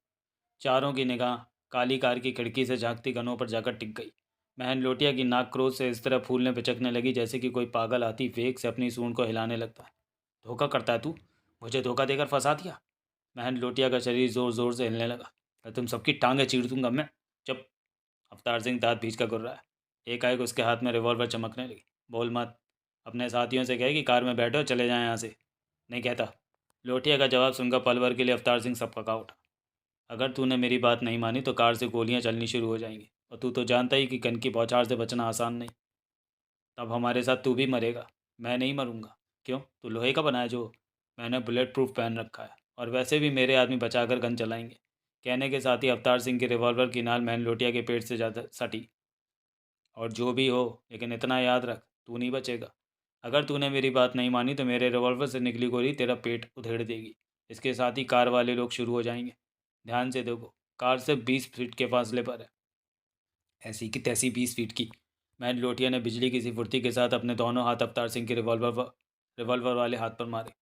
चारों की निगाह काली कार की खिड़की से झांकती गनों पर जाकर टिक गई। महन लोटिया की नाक क्रोध से इस तरह फूलने पिचकने लगी जैसे कि कोई पागल हाथी वेग से अपनी सूंड को हिलाने लगता है। धोखा करता है तू? मुझे धोखा देकर फंसा दिया? महन लोटिया का शरीर जोर जोर से हिलने लगा। मैं तुम सबकी टांगें चीर दूंगा मैं। चुप। अवतार सिंह दांत भींच कर गुर्राया। एकाएक उसके हाथ में रिवॉल्वर चमकने लगी। बोल मत। अपने साथियों से कहे कि कार में बैठो, चले जाएं यहाँ से। नहीं कहता। लोटिया का जवाब सुनकर पल भर के लिए अवतार सिंह सबका उठा। अगर तूने मेरी बात नहीं मानी तो कार से गोलियां चलनी शुरू हो जाएंगी, और तू तो जानता ही कि गन की बौछार से बचना आसान नहीं। तब हमारे साथ तू भी मरेगा। मैं नहीं मरूंगा। क्यों? तू लोहे का बना है जो? मैंने बुलेट प्रूफ पहन रखा है, और वैसे भी मेरे आदमी बचाकर गन चलाएंगे। कहने के साथ ही अवतार सिंह के रिवॉल्वर की नाल मैन लोटिया के पेट से ज़्यादा सटी। और जो भी हो, लेकिन इतना याद रख, तू नहीं बचेगा। अगर तूने मेरी बात नहीं मानी तो मेरे रिवॉल्वर से निकली गोली तेरा पेट उधेड़ देगी। इसके साथ ही कार वाले लोग शुरू हो जाएंगे। ध्यान से देखो, कार से 20 फीट के फासले पर है। ऐसी की तैसी 20 फीट की। मैन लोटिया ने बिजली की सी फुर्ती के साथ अपने दोनों हाथ अवतार सिंह के रिवॉल्वर वाले हाथ पर मारे।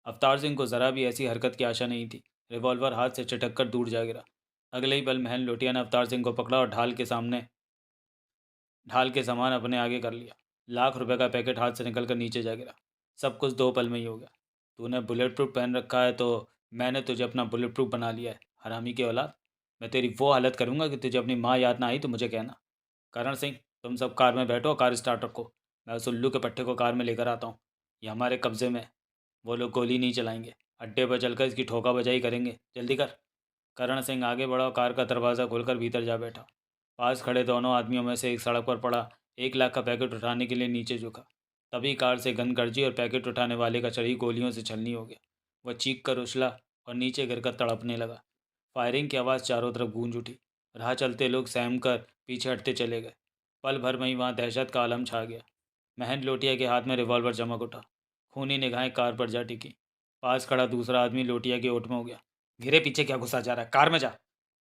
अवतार सिंह को ज़रा भी ऐसी हरकत की आशा नहीं थी। रिवॉल्वर हाथ से चटक कर दूर जा गिरा। अगले ही पल महन लोटिया ने अवतार सिंह को पकड़ा और ढाल के सामान अपने आगे कर लिया। ₹1,00,000 का पैकेट हाथ से निकल कर नीचे जा गिरा। सब कुछ 2 पल में ही हो गया। तूने बुलेट प्रूफ पहन रखा है तो मैंने तुझे अपना बुलेट प्रूफ बना लिया है, हरामी की औलाद। मैं तेरी वो हालत करूँगा कि तुझे अपनी माँ याद ना आई तो मुझे कहना। करण सिंह, तुम सब कार में बैठो, कार स्टार्ट रखो। मैं उस उल्लू के पट्टे को कार में लेकर आता हूँ। ये हमारे कब्जे में है। वो लोग गोली नहीं चलाएंगे। अड्डे पर चलकर इसकी ठोका बजाई करेंगे। जल्दी कर। करण सिंह आगे बढ़ा और कार का दरवाज़ा खोलकर भीतर जा बैठा। पास खड़े दोनों आदमियों में से एक सड़क पर पड़ा 1,00,000 का पैकेट उठाने के लिए नीचे झुका। तभी कार से गन गरजी और पैकेट उठाने वाले का शरीर गोलियों से छलनी हो गया। वह चीख कर उछला और नीचे गिरकर तड़पने लगा। फायरिंग की आवाज़ चारों तरफ गूंज उठी। राह चलते लोग सहम कर पीछे हटते चले गए। पल भर में ही वहाँ दहशत का आलम छा गया। महन लोटिया के हाथ में रिवॉल्वर चमक उठा। खूनी निगाहें कार पर जा टिकी। पास खड़ा दूसरा आदमी लोटिया के ओट में हो गया। मेरे पीछे क्या घुसा जा रहा है? कार में जा।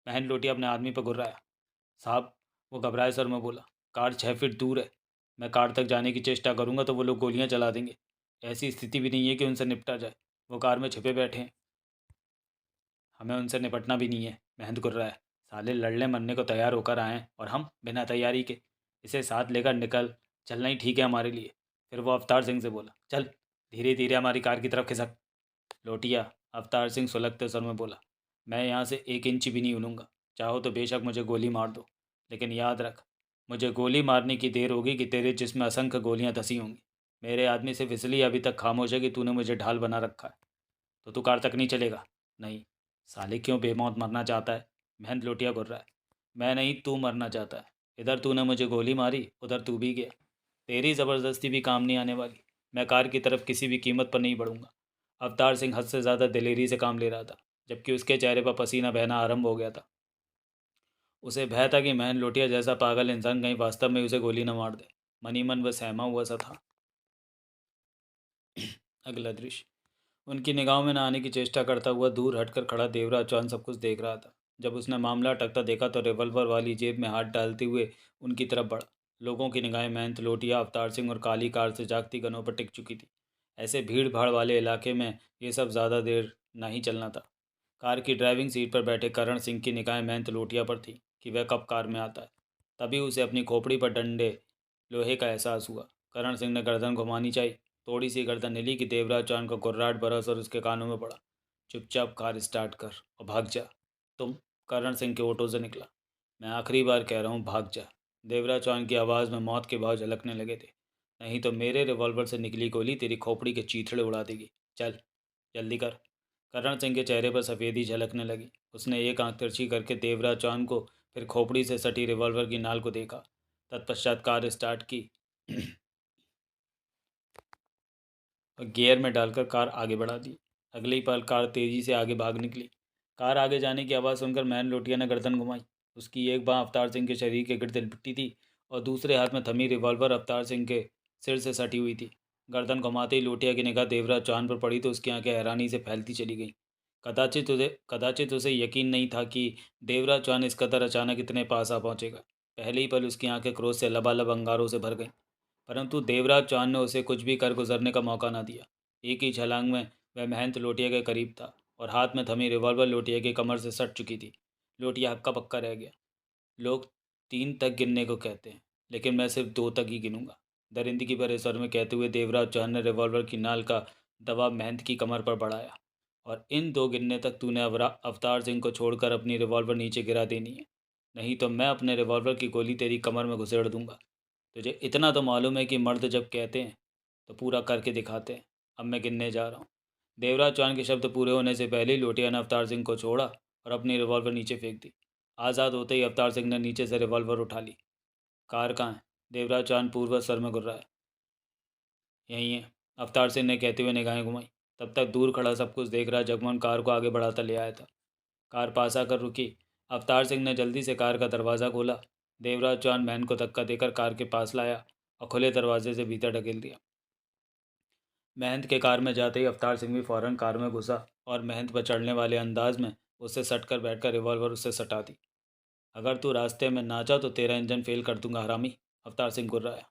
महन लोटिया अपने आदमी पर गुर्राया। साहब, वो घबराए स्वर में बोला, कार 6 फीट दूर है। मैं कार तक जाने की चेष्टा करूंगा तो वो लोग गोलियां चला देंगे। ऐसी स्थिति भी नहीं है कि उनसे निपटा जाए। वो कार में छिपे बैठे हैं। हमें उनसे निपटना भी नहीं है। महंत गुर्रा है। साले लड़ने मरने को तैयार होकर आए हैं और हम बिना तैयारी के। इसे साथ लेकर निकल चलना ही ठीक है हमारे लिए। फिर वो अवतार सिंह से बोला, चल धीरे धीरे हमारी कार की तरफ खिसक। लोटिया, अवतार सिंह सुलगते स्वर में बोला, मैं यहाँ से 1 इंच भी नहीं हिलूंगा। चाहो तो बेशक मुझे गोली मार दो, लेकिन याद रख, मुझे गोली मारने की देर होगी कि तेरे जिस्म में असंख्य गोलियां धसी होंगी। मेरे आदमी सिर्फ इसलिए अभी तक खामोश है कि तूने मुझे ढाल बना रखा है। तो तू कार तक नहीं चलेगा? नहीं। साले क्यों बेमौत मरना चाहता है? महंत लोटिया गुर्रा है। मैं नहीं, तू मरना चाहता है। इधर तूने मुझे गोली मारी, उधर तू भी गया। तेरी ज़बरदस्ती भी काम नहीं आने वाली। मैं कार की तरफ किसी भी कीमत पर नहीं बढ़ूंगा। अवतार सिंह हद से ज़्यादा दिलेरी से काम ले रहा था, जबकि उसके चेहरे पर पसीना बहना आरंभ हो गया था। उसे भय था कि महन लोटिया जैसा पागल इंसान कहीं वास्तव में उसे गोली न मार दे। मनी मन वह सहमा हुआ सा था। अगला दृश्य। उनकी निगाहों में न आने की चेष्टा करता हुआ दूर हटकर खड़ा देवराज चौहान सब कुछ देख रहा था। जब उसने मामला अटकता देखा तो रिवॉल्वर वाली जेब में हाथ डालते हुए उनकी तरफ बढ़ा। लोगों की निगाहें महंत लोटिया, अवतार सिंह और काली कार से जागती गनों पर टिक चुकी थी। ऐसे भीड़ भाड़ वाले इलाके में ये सब ज़्यादा देर नहीं चलना था। कार की ड्राइविंग सीट पर बैठे करण सिंह की निगाहें महंत लोटिया पर थी कि वह कब कार में आता है। तभी उसे अपनी खोपड़ी पर डंडे लोहे का एहसास हुआ। करण सिंह ने गर्दन घुमानी चाहिए। थोड़ी सी गर्दन हिली कि देवराज चांद का कुर्राट बरस और उसके कानों में पड़ा। चुपचाप कार स्टार्ट कर और भाग जा। तुम। करण सिंह के ओटो से निकला। मैं आखिरी बार कह रहा हूँ, भाग जा। देवराज चौहान की आवाज़ में मौत के भाव झलकने लगे थे। नहीं तो मेरे रिवॉल्वर से निकली गोली तेरी खोपड़ी के चीथड़े उड़ा देगी। चल, जल्दी कर। करण सिंह के चेहरे पर सफ़ेदी झलकने लगी। उसने एक आंख तिरछी करके देवराज चौहान को, फिर खोपड़ी से सटी रिवॉल्वर की नाल को देखा। तत्पश्चात कार स्टार्ट की और गियर में डालकर कार आगे बढ़ा दी। अगले ही पल कार तेजी से आगे भाग निकली। कार आगे जाने की आवाज़ सुनकर मैन लोटिया ने गर्दन घुमाई। उसकी एक बाँ अवतार सिंह के शरीर के गिर्द लिपटी थी और दूसरे हाथ में थमी रिवॉल्वर अवतार सिंह के सिर से सटी हुई थी। गर्दन घुमाते ही लोटिया की निगाह देवराज चौहान पर पड़ी तो उसकी आंखें हैरानी से फैलती चली गईं। कदाचित उसे यकीन नहीं था कि देवराज चौहान इस कदर अचानक इतने पास आ पहुंचेगा। पहले ही पल उसकी आंखें क्रोध से लबालब अंगारों से भर गईं। परंतु देवराज चौहान ने उसे कुछ भी कर गुजरने का मौका न दिया। एक ही छलांग में वह महंत लोटिया के करीब था और हाथ में थमी रिवॉल्वर लोटिया की कमर से सट चुकी थी। लोटिया हक्का पक्का रह गया। लोग 3 तक गिनने को कहते हैं, लेकिन मैं सिर्फ 2 तक ही गिनूंगा। दरिंदगी भरे स्वर में कहते हुए देवराज चौहान ने रिवॉल्वर की नाल का दबाव महंत की कमर पर बढ़ाया। और इन 2 गिनने तक तूने अवतार सिंह को छोड़कर अपनी रिवॉल्वर नीचे गिरा देनी है, नहीं तो मैं अपने रिवॉल्वर की गोली तेरी कमर में घुसेड़ दूंगा। तुझे इतना तो मालूम है कि मर्द जब कहते हैं तो पूरा करके दिखाते हैं। अब मैं गिनने जा रहा हूँ। देवराज चौहान के शब्द पूरे होने से पहले ही लोटिया ने अवतार सिंह को छोड़ा और अपनी रिवॉल्वर नीचे फेंक दी। आज़ाद होते ही अवतार सिंह ने नीचे से रिवॉल्वर उठा ली। कार कहाँ है? देवराज चौहान पूर्वज सर में गुर्राया। यहीं है, अवतार सिंह ने कहते हुए निगाहें घुमाई। तब तक दूर खड़ा सब कुछ देख रहा जगमोहन कार को आगे बढ़ाता ले आया था। कार पास आकर रुकी। अवतार सिंह ने जल्दी से कार का दरवाज़ा खोला। देवराज चौहान मैन को धक्का देकर कार के पास लाया और खुले दरवाजे से भीतर ढकेल दिया। महंत के कार में जाते ही अवतार सिंह भी फौरन कार में घुसा और महंत पर चढ़ने वाले अंदाज में उससे सटकर बैठकर रिवॉल्वर उससे सटा दी। अगर तू रास्ते में नाचा तो तेरा इंजन फेल कर दूंगा हरामी। अवतार सिंह गुर्राया।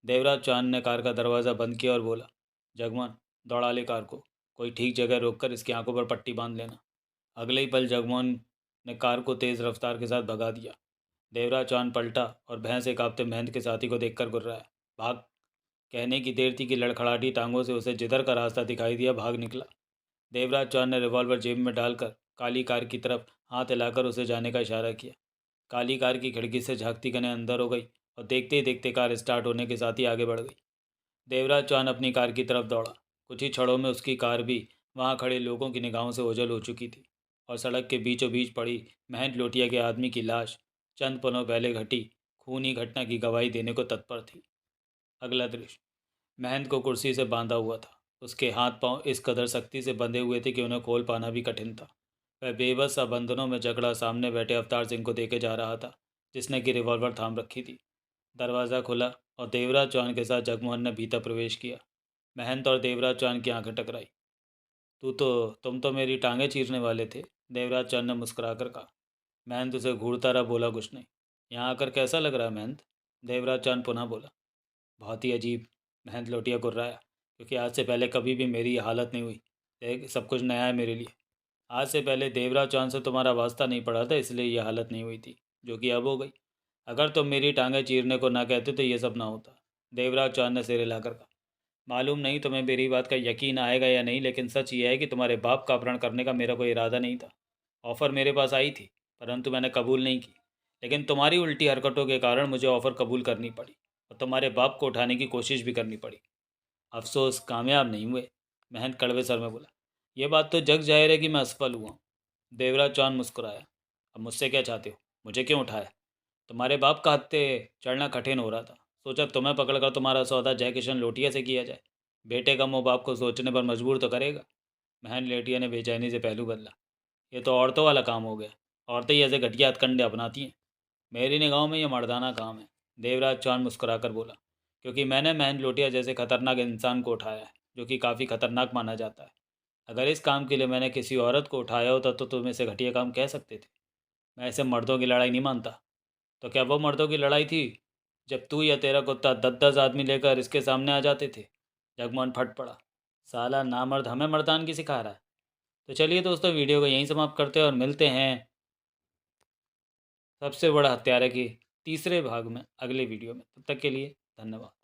देवराज चौहान ने कार का दरवाज़ा बंद किया और बोला, जगमोहन, दौड़ा ले कार को। कोई ठीक जगह रोककर इसकी आंखों पर पट्टी बांध लेना। अगले ही पल जगमोहन ने कार को तेज़ रफ्तार के साथ भगा दिया। देवराज चौहान पलटा और भैंस से कांपते महंत के साथी को देखकर गुर्राया। भाग। कहने की देर थी कि लड़खड़ाती टांगों से उसे जिधर का रास्ता दिखाई दिया भाग निकला। देवराज चौहान ने रिवॉल्वर जेब में डालकर काली कार की तरफ हाथ हिलाकर उसे जाने का इशारा किया। काली कार की खिड़की से झांकती कने अंदर हो गई और देखते ही देखते कार स्टार्ट होने के साथ ही आगे बढ़ गई। देवराज चौहान अपनी कार की तरफ दौड़ा। कुछ ही क्षणों में उसकी कार भी वहाँ खड़े लोगों की निगाहों से ओझल हो चुकी थी और सड़क के बीचों बीच पड़ी महंत लोटिया के आदमी की लाश चंद पलों पहले घटी खूनी घटना की गवाही देने को तत्पर थी। अगला दृश्य। महंत को कुर्सी से बांधा हुआ था। उसके हाथ पांव इस कदर सख्ती से बंधे हुए थे कि उन्हें खोल पाना भी कठिन था। वह बेबस सा बंधनों में जकड़ा सामने बैठे अवतार सिंह को देखे जा रहा था, जिसने कि रिवॉल्वर थाम रखी थी। दरवाज़ा खुला और देवराज चौहान के साथ जगमोहन ने भीतर प्रवेश किया। महंत और देवराज चौहान की आंखें टकराई। तुम तो मेरी टांगें चीरने वाले थे, देवराज चौहान ने मुस्कुराकर कहा। महंत उसे घूरता रहा, बोला कुछ नहीं। यहाँ आकर कैसा लग रहा है महंत? देवराज चौहान पुनः बोला। बहुत ही अजीब। महंत लोटिया गुर्राया, क्योंकि आज से पहले कभी भी मेरी ये हालत नहीं हुई। देख, सब कुछ नया है मेरे लिए। आज से पहले देवराज चौहान से तुम्हारा वास्ता नहीं पड़ा था, इसलिए ये हालत नहीं हुई थी, जो कि अब हो गई। अगर तुम मेरी टांगें चीरने को ना कहते तो ये सब ना होता। देवराज चौहान ने सिर हिलाकर कहा। मालूम नहीं तुम्हें मेरी बात का यकीन आएगा या नहीं, लेकिन सच ये है कि तुम्हारे बाप का अपहरण करने का मेरा कोई इरादा नहीं था। ऑफ़र मेरे पास आई थी, परंतु मैंने कबूल नहीं की। लेकिन तुम्हारी उल्टी हरकतों के कारण मुझे ऑफ़र कबूल करनी पड़ी और तुम्हारे बाप को उठाने की कोशिश भी करनी पड़ी। अफसोस कामयाब नहीं हुए, महंत कड़वे सर में बोला। ये बात तो जग जाहिर है कि मैं असफल हुआ हूँ। देवराज चौहान मुस्कुराया। अब मुझसे क्या चाहते हो? मुझे क्यों उठाया? तुम्हारे बाप का हत्थे चढ़ना कठिन हो रहा था। सोचा तुम्हें पकड़कर तुम्हारा सौदा जय किशन लोटिया से किया जाए। बेटे का मुँह बाप को सोचने पर मजबूर तो करेगा। महन लेटिया ने बेचैनी से पहलू बदला। ये तो औरतों वाला काम हो गया। औरतें ही ऐसे घटिया हथकंडे अपनाती हैं। मेरी निगाहों में ये मर्दाना काम है, देवराज चौहान मुस्कुराकर बोला। क्योंकि मैंने महन लोटिया जैसे खतरनाक इंसान को उठाया है, जो कि काफ़ी खतरनाक माना जाता है। अगर इस काम के लिए मैंने किसी औरत को उठाया होता तो तुम इसे घटिया काम कह सकते थे। मैं इसे मर्दों की लड़ाई नहीं मानता। तो क्या वो मर्दों की लड़ाई थी जब तू या तेरा कुत्ता 10-10 आदमी लेकर इसके सामने आ जाते थे? जगमोहन फट पड़ा। साला नामर्द हमें मर्दानगी सिखा रहा है। तो चलिए दोस्तों, वीडियो को यहीं समाप्त करते हैं और मिलते हैं सबसे बड़ा हत्यारे के तीसरे भाग में अगले वीडियो में। तब तक के लिए धन्यवाद।